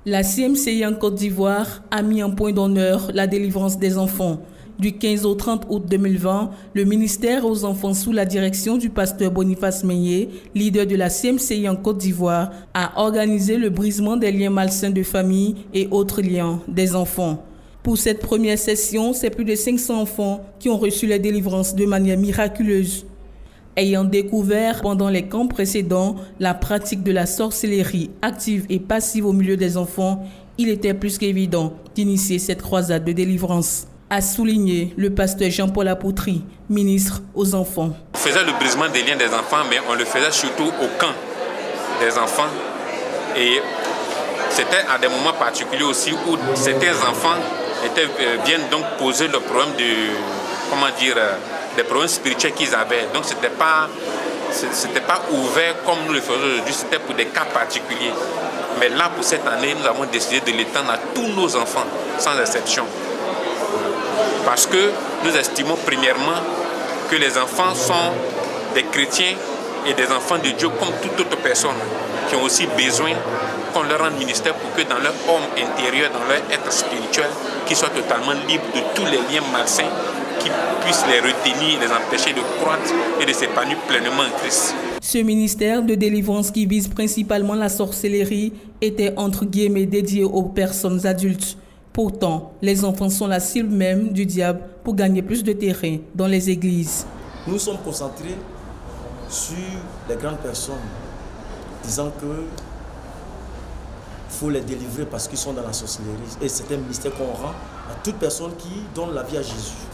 La CMCI en Côte d'Ivoire a mis en point d'honneur la délivrance des enfants. Du 15 au 30 août 2020, le ministère aux enfants sous la direction du pasteur Boniface Meignet, leader de la CMCI en Côte d'Ivoire, a organisé le brisement des liens malsains de famille et autres liens des enfants. Pour cette première session, c'est plus de 500 enfants qui ont reçu la délivrance de manière miraculeuse. Ayant découvert pendant les camps précédents la pratique de la sorcellerie active et passive au milieu des enfants, il était plus qu'évident d'initier cette croisade de délivrance, a souligné le pasteur Jean-Paul Apoutry, ministre aux enfants. On faisait le brisement des liens des enfants, mais on le faisait surtout au camp des enfants. Et c'était à des moments particuliers aussi où certains enfants viennent donc poser le problème des problèmes spirituels qu'ils avaient. Donc c'était pas ouvert comme nous le faisons aujourd'hui, c'était pour des cas particuliers. Mais là, pour cette année, nous avons décidé de l'étendre à tous nos enfants, sans exception. Parce que nous estimons premièrement que les enfants sont des chrétiens et des enfants de Dieu comme toute autre personne qui ont aussi besoin qu'on leur rende ministère pour que dans leur homme intérieur, dans leur être spirituel, qu'ils soient totalement libres de tous les liens malsains qui puissent les retenir, les empêcher de croître et de s'épanouir pleinement en Christ. Ce ministère de délivrance qui vise principalement la sorcellerie était entre guillemets dédié aux personnes adultes. Pourtant, les enfants sont la cible même du diable pour gagner plus de terrain dans les églises. Nous sommes concentrés sur les grandes personnes, disant que faut les délivrer parce qu'ils sont dans la sorcellerie. Et c'est un ministère qu'on rend à toute personne qui donne la vie à Jésus.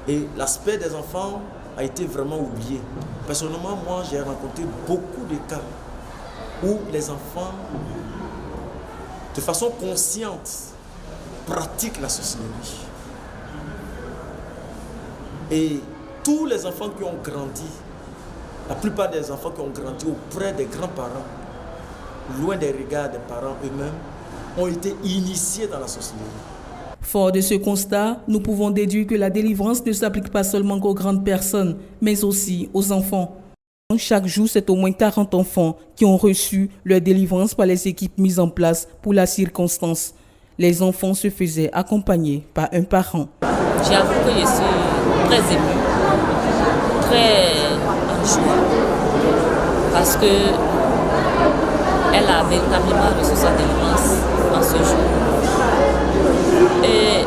Et l'aspect des enfants a été vraiment oublié. Personnellement, moi, j'ai rencontré beaucoup de cas où les enfants, de façon consciente, pratiquent la sorcellerie. Et tous les enfants qui ont grandi, la plupart des enfants qui ont grandi auprès des grands-parents, loin des regards des parents eux-mêmes, ont été initiés dans la sorcellerie. Fort de ce constat, nous pouvons déduire que la délivrance ne s'applique pas seulement aux grandes personnes, mais aussi aux enfants. Chaque jour, c'est au moins 40 enfants qui ont reçu leur délivrance par les équipes mises en place pour la circonstance. Les enfants se faisaient accompagner par un parent. J'avoue que je suis très émue, très en joie, parce que elle a véritablement reçu sa délivrance en ce jour. Et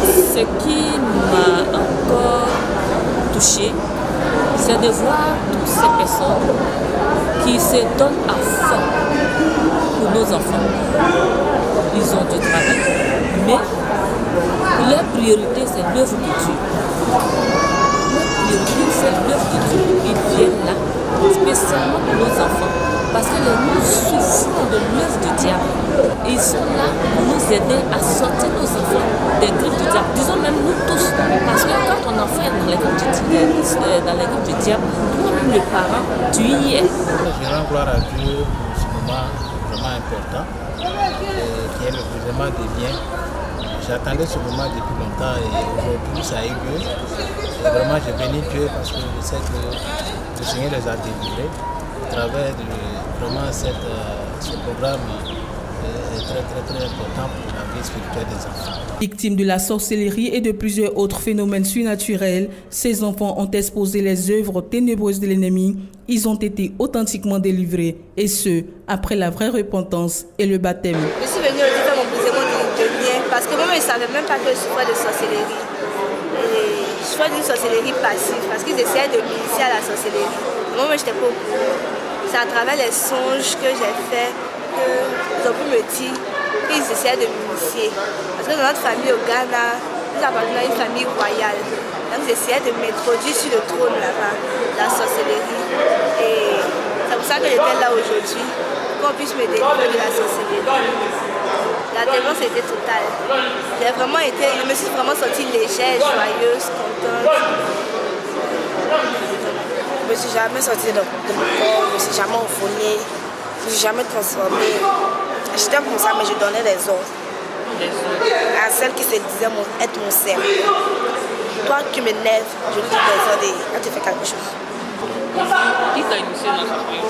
ce qui m'a encore touchée, c'est de voir toutes ces personnes qui se donnent à fond pour nos enfants. Ils ont du travail, mais leur priorité, c'est l'œuvre de Dieu. Leur priorité, c'est l'œuvre de Dieu. Ils viennent là, spécialement pour nos enfants, parce que nous souffrons de l'œuvre du diable. Ils sont là pour nous aider à sortir nos enfants des griffes du diable. Disons même nous tous, parce que quand on faire dans les groupes du diable. Toi-même, le parent, tu y es. Je rends gloire à Dieu pour ce moment vraiment important, qui est le brisement des liens. J'attendais ce moment depuis longtemps et aujourd'hui ça a eu lieu. Et vraiment je bénis Dieu parce que je sais que le Seigneur les a délivrés à travers vraiment ce programme est très important pour la vie spirituelle des enfants. Victimes de la sorcellerie et de plusieurs autres phénomènes surnaturels, ces enfants ont exposé les œuvres ténébreuses de l'ennemi. Ils ont été authentiquement délivrés, et ce, après la vraie repentance et le baptême. Je suis venue aujourd'hui faire mon brisement de lien parce que moi-même je ne savais même pas que je souffrais de sorcellerie. Et je souffrais d'une sorcellerie passive parce qu'ils essayaient de m'initier à la sorcellerie. Moi-même je n'étais pas au courant. C'est à travers les songes que j'ai faits qu'ils ont pu me dire qu'ils essayaient de m'initier. Parce que dans notre famille au Ghana, nous appartenons à une famille royale. Donc ils essayaient de m'introduire sur le trône là-bas, la sorcellerie. Et c'est pour ça que j'étais là aujourd'hui, pour qu'on puisse me délivrer de la sorcellerie. La délivrance était totale. Je me suis vraiment sentie légère, joyeuse, contente. Je ne me suis jamais sortie de mon corps, je ne me suis jamais enfournée, je ne me suis jamais transformée. J'étais comme ça, mais je donnais des ordres. À celle qui se disait être mon servant. Toi qui m'énerves, je dis des ordres et là tu fais quelque chose. Qui t'a initié dans ce pays?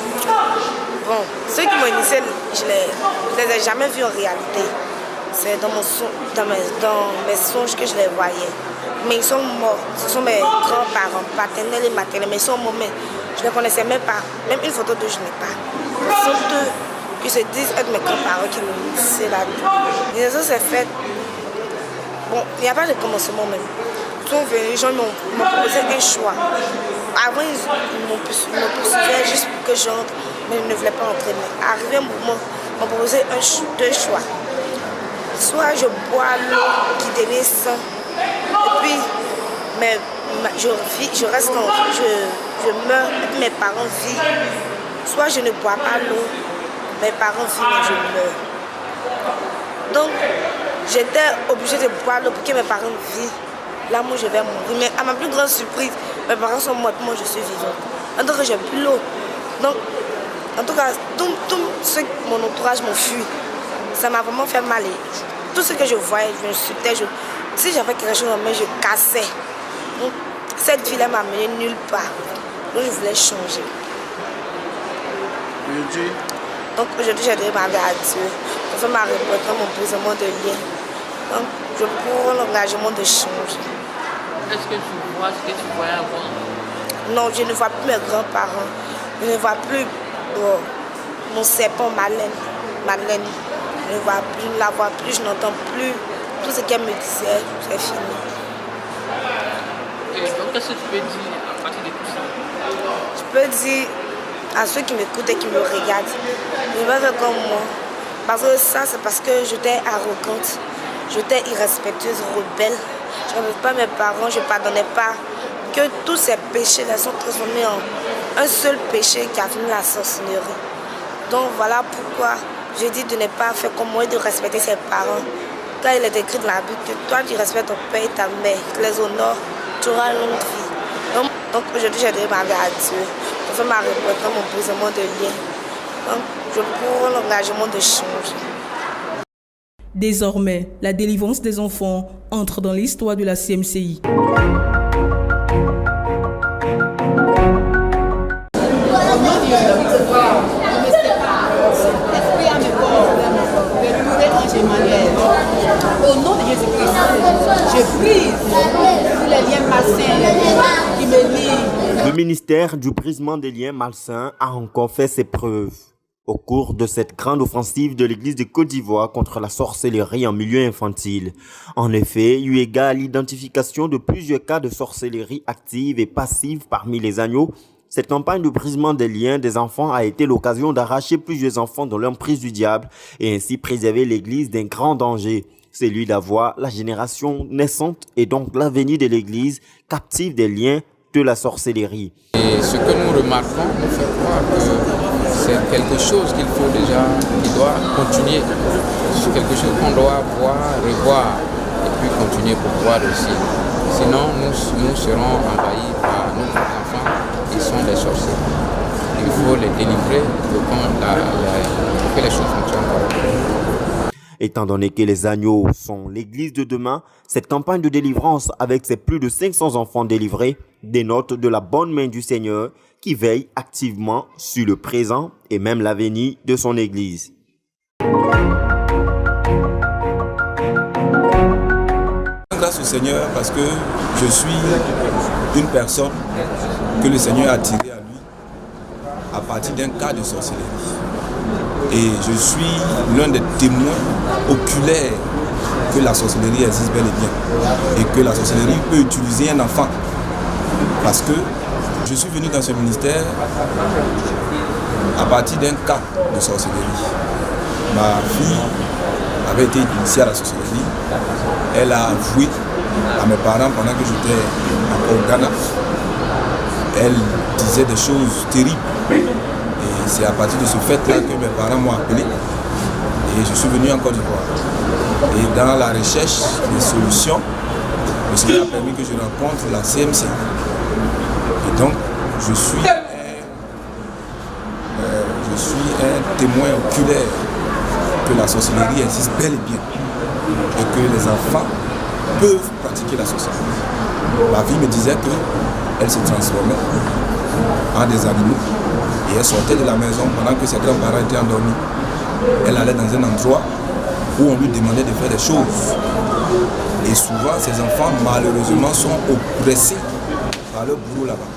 Bon, ceux qui m'ont initié, je ne les ai jamais vus en réalité. C'est dans mes songes que je les voyais. Mais ils sont morts. Ce sont mes grands-parents, paternels et maternels. Mais ils sont morts, mais je ne les connaissais même pas. Même une photo d'eux, je n'ai pas. Ce sont eux qui se disent être mes grands-parents qui m'ont initié là-dedans. L'initiation s'est faite. Bon, il n'y a pas de commencement même. Ils sont venus, les gens m'ont proposé un choix. Avant, ils m'ont poursuivi juste pour que j'entre, mais je ne voulais pas entrer. Mais arrivé un moment, ils m'ont proposé deux choix. Soit je bois l'eau qui devient sang, et puis je reste en vie, je meurs, et puis mes parents vivent. Soit je ne bois pas l'eau, mes parents vivent, mais je meurs. Donc, j'étais obligée de boire l'eau pour que mes parents vivent. Là, moi, je vais mourir. Mais à ma plus grande surprise, mes parents sont morts, moi, je suis vivante. Donc, j'ai plus l'eau. Donc, en tout cas, tout mon entourage m'ont fui. Ça m'a vraiment fait mal. Tout ce que je voyais, je m'insultais. Si j'avais quelque chose en main, je cassais. Donc, cette vie-là m'a mené nulle part. Donc, je voulais changer. Donc, aujourd'hui, j'ai demandé à Dieu pour faire ma réponse, mon brisement de lien. Donc, je prends l'engagement de changer. Est-ce que tu vois ce que tu voyais avant? Non, je ne vois plus mes grands-parents. Je ne vois plus mon serpent Madeleine. Je ne la vois plus, je n'entends plus. Tout ce qu'elle me disait, c'est fini. Et donc, qu'est-ce que tu peux dire à partir de tout ça? Je peux dire à ceux qui m'écoutent et qui me regardent, ne pas faire comme moi. Parce que ça, c'est parce que j'étais arrogante, j'étais irrespectueuse, rebelle. Je ne respectais pas mes parents, je ne pardonnais pas. Que tous ces péchés-là sont transformés en un seul péché qui a fini la sorcellerie. Donc voilà pourquoi je dis de ne pas faire comme moi et de respecter ses parents. Car il est écrit dans la Bible que toi tu respectes ton père et ta mère, tu les honores, tu auras une longue vie. Donc aujourd'hui j'ai demandé à Dieu pour faire ma réponse dans mon brisement de lien. Donc je prends l'engagement de changer. Désormais, la délivrance des enfants entre dans l'histoire de la CMCI. Au nom de Jésus-Christ, je brise tous les liens malsains qui me lient. Le ministère du brisement des liens malsains a encore fait ses preuves au cours de cette grande offensive de l'Église de Côte d'Ivoire contre la sorcellerie en milieu infantile. En effet, eu égard à l'identification de plusieurs cas de sorcellerie active et passive parmi les agneaux, cette campagne de brisement des liens des enfants a été l'occasion d'arracher plusieurs enfants de l'emprise du diable et ainsi préserver l'Église d'un grand danger, celui d'avoir la génération naissante et donc l'avenir de l'Église captive des liens de la sorcellerie. Et ce que nous remarquons nous fait croire que c'est quelque chose qu'il faut déjà, qui doit continuer. C'est quelque chose qu'on doit voir, revoir et puis continuer pour voir aussi. Sinon, nous serons envahis par nos enfants qui sont des sorciers. Il faut les délivrer pour que les choses fonctionnent correctement. Étant donné que les agneaux sont l'église de demain, cette campagne de délivrance avec ses plus de 500 enfants délivrés dénote de la bonne main du Seigneur qui veille activement sur le présent et même l'avenir de son église. Grâce au Seigneur parce que je suis une personne que le Seigneur a tirée à lui à partir d'un cas de sorcellerie. Et je suis l'un des témoins oculaires que la sorcellerie existe bel et bien. Et que la sorcellerie peut utiliser un enfant. Parce que je suis venu dans ce ministère à partir d'un cas de sorcellerie. Ma fille avait été initiée à la sorcellerie. Elle a avoué à mes parents pendant que j'étais encore au Ghana. Elle disait des choses terribles. Et c'est à partir de ce fait-là que mes parents m'ont appelé. Et je suis venu en Côte d'Ivoire. Et dans la recherche des solutions, le Seigneur a permis que je rencontre la CMC. Et donc, je suis un témoin oculaire que la sorcellerie existe bel et bien. Et que les enfants peuvent pratiquer la sorcellerie. Ma fille me disait qu'elle se transformait en des animaux et elle sortait de la maison pendant que ses grands-parents étaient endormis. Elle allait dans un endroit où on lui demandait de faire des choses. Et souvent, ces enfants, malheureusement, sont oppressés par leur boulot là-bas.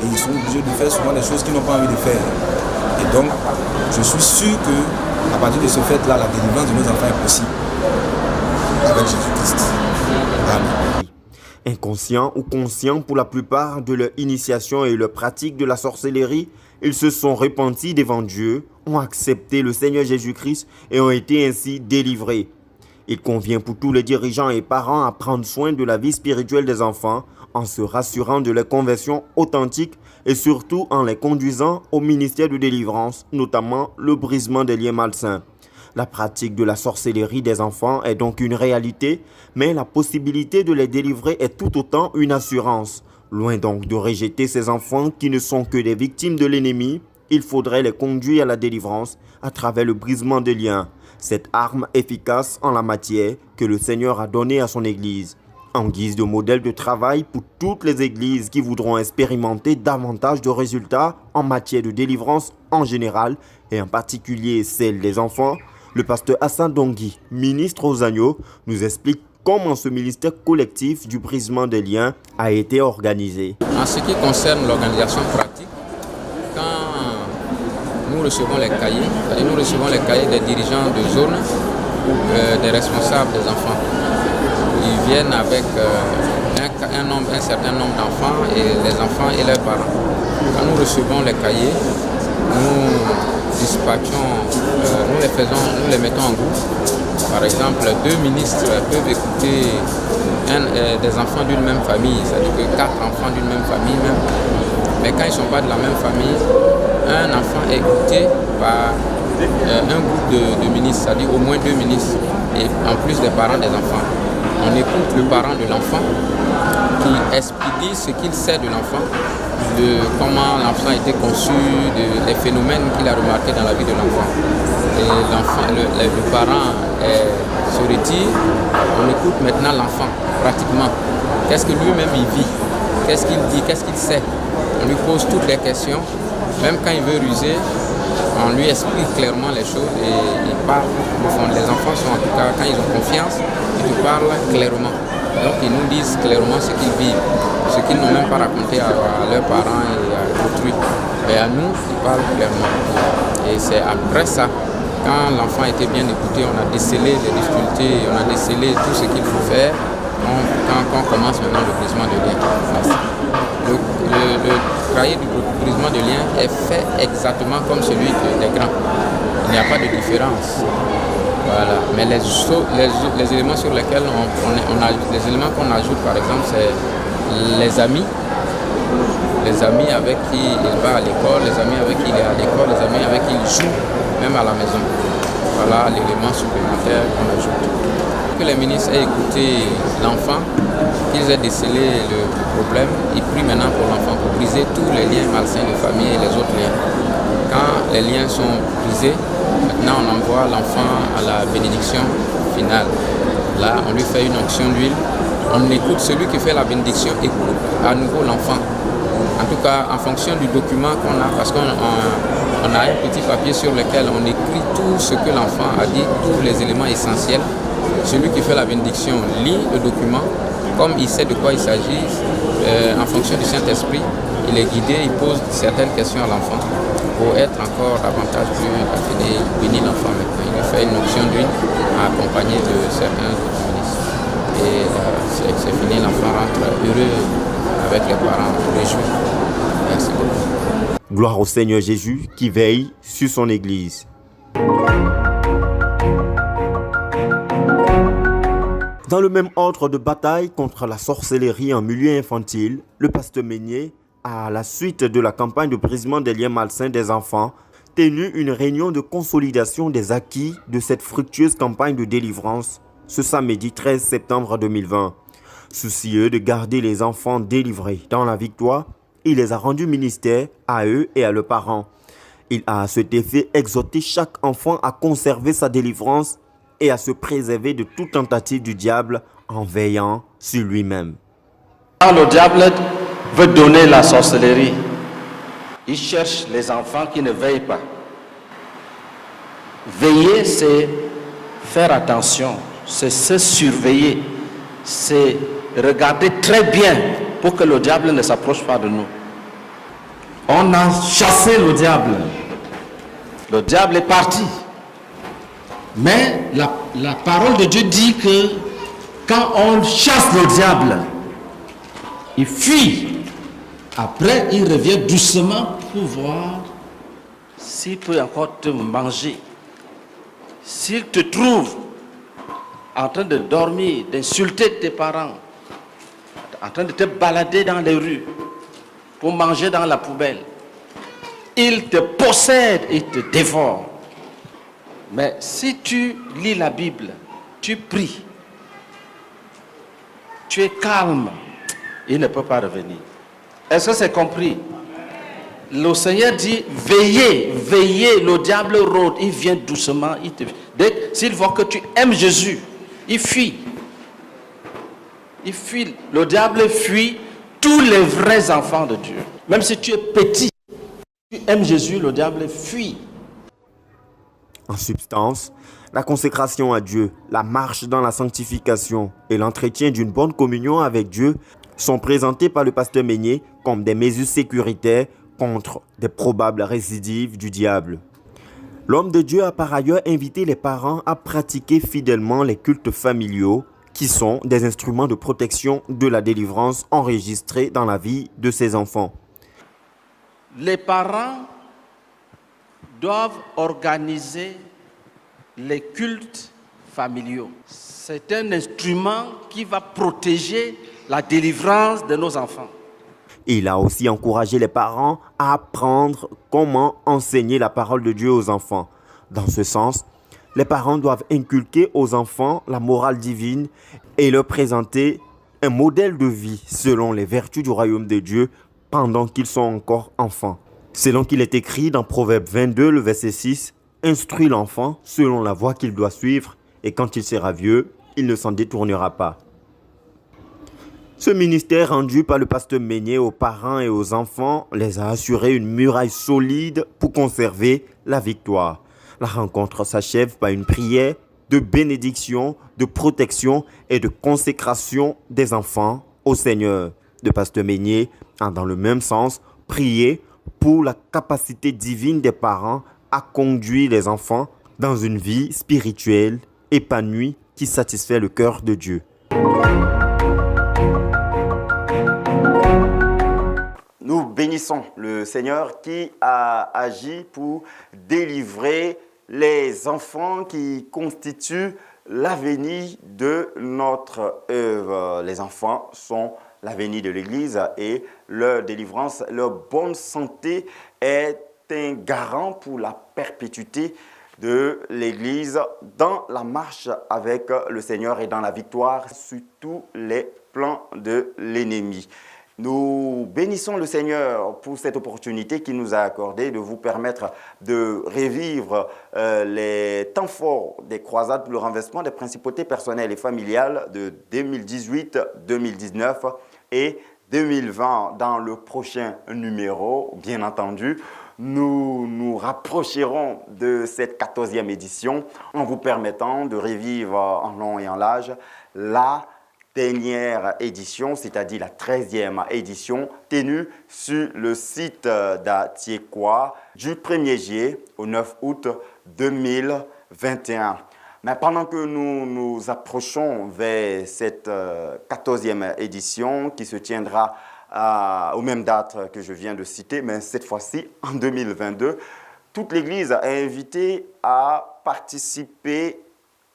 Et ils sont obligés de faire souvent des choses qu'ils n'ont pas envie de faire. Et donc, je suis sûr qu'à partir de ce fait-là, la délivrance de nos enfants est possible. Avec Jésus-Christ. Amen. Inconscients ou conscients pour la plupart de leur initiation et leur pratique de la sorcellerie, ils se sont repentis devant Dieu, ont accepté le Seigneur Jésus-Christ et ont été ainsi délivrés. Il convient pour tous les dirigeants et parents à prendre soin de la vie spirituelle des enfants en se rassurant de leur conversion authentique et surtout en les conduisant au ministère de délivrance, notamment le brisement des liens malsains. La pratique de la sorcellerie des enfants est donc une réalité, mais la possibilité de les délivrer est tout autant une assurance. Loin donc de rejeter ces enfants qui ne sont que des victimes de l'ennemi, il faudrait les conduire à la délivrance à travers le brisement des liens, cette arme efficace en la matière que le Seigneur a donnée à son Église. En guise de modèle de travail pour toutes les églises qui voudront expérimenter davantage de résultats en matière de délivrance en général et en particulier celle des enfants, le pasteur Hassan Dongui, ministre aux agneaux, nous explique comment ce ministère collectif du brisement des liens a été organisé. En ce qui concerne l'organisation pratique, quand nous recevons les cahiers, des dirigeants de zone, des responsables des enfants, ils viennent avec un certain nombre d'enfants et les enfants et leurs parents. Quand nous recevons les cahiers, nous dispatchons, nous les mettons en groupe. Par exemple, 2 ministres peuvent écouter des enfants d'une même famille, c'est-à-dire que 4 enfants d'une même famille même. Mais quand ils ne sont pas de la même famille, un enfant est écouté par un groupe de ministres, c'est-à-dire au moins 2 ministres, et en plus des parents des enfants. On écoute le parent de l'enfant qui expédie ce qu'il sait de l'enfant, de comment l'enfant a été conçu, des phénomènes qu'il a remarqués dans la vie de l'enfant. Et le parent se retire, on écoute maintenant l'enfant, pratiquement. Qu'est-ce que lui-même il vit, qu'est-ce qu'il dit, qu'est-ce qu'il sait. On lui pose toutes les questions, même quand il veut ruser, on lui explique clairement les choses et il parle au fond. Les enfants sont en tout cas, quand ils ont confiance, ils te parlent clairement. Donc ils nous disent clairement ce qu'ils vivent, ce qu'ils n'ont même pas raconté à leurs parents et à autrui. Mais à nous, ils parlent clairement. Et c'est après ça, quand l'enfant était bien écouté, on a décelé les difficultés, on a décelé tout ce qu'il faut faire. Quand on commence maintenant le brisement de liens. Le cahier du brisement de liens est fait exactement comme celui des grands. Il n'y a pas de différence. Voilà. Mais les éléments sur lesquels les éléments qu'on ajoute, par exemple, c'est les amis avec qui il va à l'école, les amis avec qui il est à l'école, les amis avec qui il joue, même à la maison. Voilà l'élément supplémentaire qu'on ajoute. que les ministres aient écouté l'enfant, qu'ils aient décelé le problème, ils prient maintenant pour l'enfant, pour briser tous les liens malsains de famille et les autres liens. Quand les liens sont brisés, maintenant on envoie l'enfant à la bénédiction finale. Là, on lui fait une onction d'huile. On écoute celui qui fait la bénédiction, écoute à nouveau l'enfant. En tout cas, en fonction du document qu'on a, parce qu'on a un petit papier sur lequel on écrit tout ce que l'enfant a dit, tous les éléments essentiels. Celui qui fait la bénédiction lit le document, comme il sait de quoi il s'agit, en fonction du Saint-Esprit, il est guidé, il pose certaines questions à l'enfant pour être encore davantage plus affiné, il bénit l'enfant maintenant. Il lui fait une onction d'huile accompagnée de certains autres ministres. Et c'est fini, l'enfant rentre heureux avec les parents, réjouis. Merci beaucoup. Gloire au Seigneur Jésus qui veille sur son Église. Dans le même ordre de bataille contre la sorcellerie en milieu infantile, le pasteur Meignet, à la suite de la campagne de brisement des liens malsains des enfants, tenu une réunion de consolidation des acquis de cette fructueuse campagne de délivrance ce samedi 13 septembre 2020. Soucieux de garder les enfants délivrés dans la victoire, il les a rendus ministères à eux et à leurs parents. Il a à cet effet exhorté chaque enfant à conserver sa délivrance et à se préserver de toute tentative du diable en veillant sur lui-même. Quand le diable veut donner la sorcellerie, il cherche les enfants qui ne veillent pas. Veiller, c'est faire attention, c'est se surveiller, c'est regarder très bien pour que le diable ne s'approche pas de nous. On a chassé le diable. Le diable est parti. Mais la parole de Dieu dit que quand on chasse le diable, il fuit. Après, il revient doucement pour voir s'il peut encore te manger. S'il te trouve en train de dormir, d'insulter tes parents, en train de te balader dans les rues, pour manger dans la poubelle, il te possède et te dévore. Mais si tu lis la Bible, tu pries, tu es calme, il ne peut pas revenir. Est-ce que c'est compris? Le Seigneur dit, veillez, veillez, le diable rôde, il vient doucement, s'il voit que tu aimes Jésus, il fuit. Il fuit, le diable fuit tous les vrais enfants de Dieu. Même si tu es petit, tu aimes Jésus, le diable fuit. En substance, la consécration à Dieu, la marche dans la sanctification et l'entretien d'une bonne communion avec Dieu sont présentés par le pasteur Meignet comme des mesures sécuritaires contre des probables récidives du diable. L'homme de Dieu a par ailleurs invité les parents à pratiquer fidèlement les cultes familiaux qui sont des instruments de protection de la délivrance enregistrés dans la vie de ses enfants. Les parents doivent organiser les cultes familiaux. C'est un instrument qui va protéger la délivrance de nos enfants. Il a aussi encouragé les parents à apprendre comment enseigner la parole de Dieu aux enfants. Dans ce sens, les parents doivent inculquer aux enfants la morale divine et leur présenter un modèle de vie selon les vertus du royaume de Dieu pendant qu'ils sont encore enfants. Selon qu'il est écrit dans Proverbe 22, le verset 6, « Instruis l'enfant selon la voie qu'il doit suivre, et quand il sera vieux, il ne s'en détournera pas. » Ce ministère rendu par le pasteur Meignet aux parents et aux enfants les a assuré une muraille solide pour conserver la victoire. La rencontre s'achève par une prière de bénédiction, de protection et de consécration des enfants au Seigneur. Le pasteur Meignet a dans le même sens prié pour la capacité divine des parents à conduire les enfants dans une vie spirituelle épanouie qui satisfait le cœur de Dieu. Nous bénissons le Seigneur qui a agi pour délivrer les enfants qui constituent l'avenir de notre œuvre. Les enfants sont l'avenir de l'Église et leur délivrance, leur bonne santé est un garant pour la perpétuité de l'Église dans la marche avec le Seigneur et dans la victoire sur tous les plans de l'ennemi. Nous bénissons le Seigneur pour cette opportunité qu'il nous a accordée de vous permettre de revivre les temps forts des croisades pour le renversement des principautés personnelles et familiales de 2018, 2019 et 2020. Dans le prochain numéro, bien entendu, nous nous rapprocherons de cette 14e édition en vous permettant de revivre en long et en large la dernière édition, c'est-à-dire la 13e édition, tenue sur le site d'Atiekwa du 1er juillet au 9 août 2021. Mais pendant que nous nous approchons vers cette 14e édition qui se tiendra aux mêmes dates que je viens de citer, mais cette fois-ci en 2022, toute l'Église est invitée à participer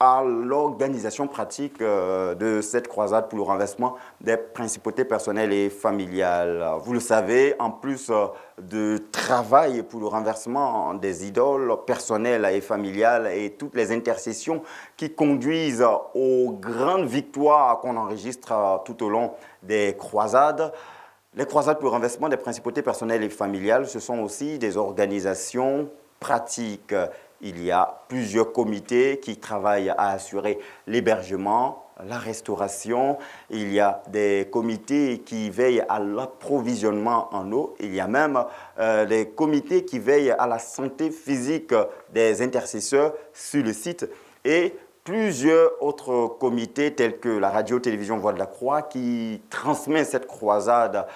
à l'organisation pratique de cette croisade pour le renversement des principautés personnelles et familiales. Vous le savez, en plus de travail pour le renversement des idoles personnelles et familiales et toutes les intercessions qui conduisent aux grandes victoires qu'on enregistre tout au long des croisades, les croisades pour le renversement des principautés personnelles et familiales, ce sont aussi des organisations pratiques. Il y a plusieurs comités qui travaillent à assurer l'hébergement, la restauration. Il y a des comités qui veillent à l'approvisionnement en eau. Il y a même des comités qui veillent à la santé physique des intercesseurs sur le site. Et plusieurs autres comités tels que la radio-télévision Voix de la Croix qui transmet cette croisade.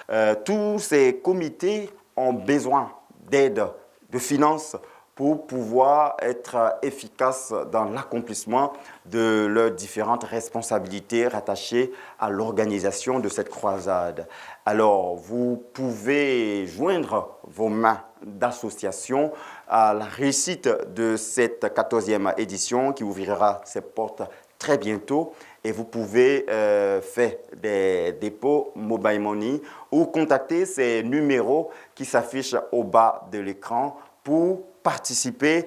Tous ces comités ont besoin d'aide, de finances, pour pouvoir être efficaces dans l'accomplissement de leurs différentes responsabilités rattachées à l'organisation de cette croisade. Alors, vous pouvez joindre vos mains d'association à la réussite de cette 14e édition qui ouvrira ses portes très bientôt. Et vous pouvez faire des dépôts Mobile Money ou contacter ces numéros qui s'affichent au bas de l'écran pour participer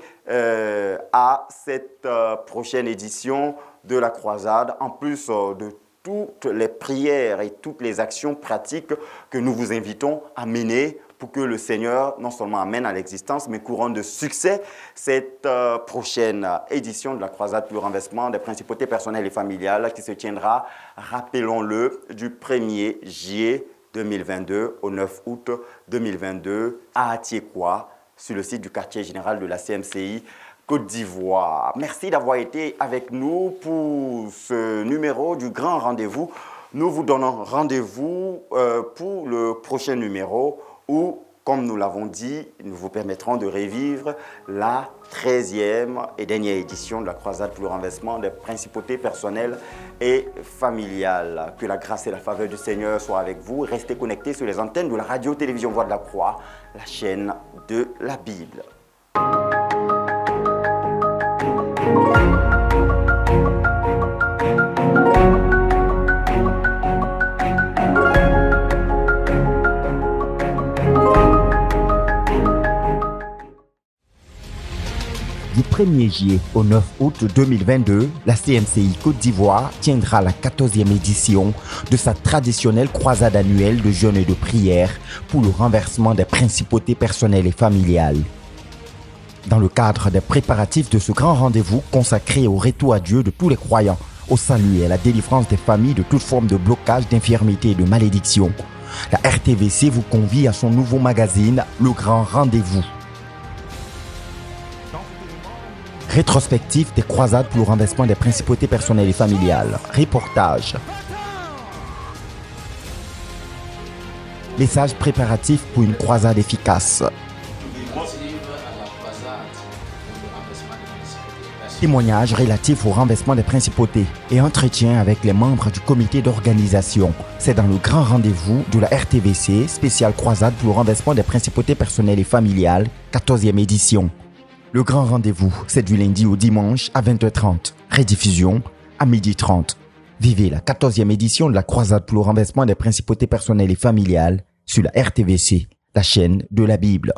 à cette prochaine édition de la croisade, en plus de toutes les prières et toutes les actions pratiques que nous vous invitons à mener pour que le Seigneur non seulement amène à l'existence, mais couronne de succès cette prochaine édition de la croisade pour le renversement des principautés personnelles et familiales qui se tiendra, rappelons-le, du 1er juillet 2022 au 9 août 2022 à Atiekwa, sur le site du quartier général de la CMCI Côte d'Ivoire. Merci d'avoir été avec nous pour ce numéro du grand rendez-vous. Nous vous donnons rendez-vous pour le prochain numéro où, comme nous l'avons dit, nous vous permettrons de revivre la 13e et dernière édition de la croisade pour le renversement des principautés personnelles et familiales. Que la grâce et la faveur du Seigneur soient avec vous. Restez connectés sur les antennes de la radio-télévision Voix de la Croix, la chaîne de la Bible. Du 1er juillet au 9 août 2022, la CMCI Côte d'Ivoire tiendra la 14e édition de sa traditionnelle croisade annuelle de jeûne et de prière pour le renversement des principautés personnelles et familiales. Dans le cadre des préparatifs de ce grand rendez-vous consacré au retour à Dieu de tous les croyants, au salut et à la délivrance des familles de toute forme de blocage, d'infirmité et de malédiction, la RTVC vous convie à son nouveau magazine, Le Grand Rendez-vous. Rétrospective des croisades pour le renversement des principautés personnelles et familiales. Reportage. Message préparatif pour une croisade efficace. Témoignages relatifs au renversement des principautés et entretien avec les membres du comité d'organisation. C'est dans le grand rendez-vous de la RTVC, spéciale croisade pour le renversement des principautés personnelles et familiales, 14e édition. Le grand rendez-vous, c'est du lundi au dimanche à 20h30. Rediffusion à 12h30. Vivez la 14e édition de la croisade pour le renversement des principautés personnelles et familiales sur la RTVC, la chaîne de la Bible.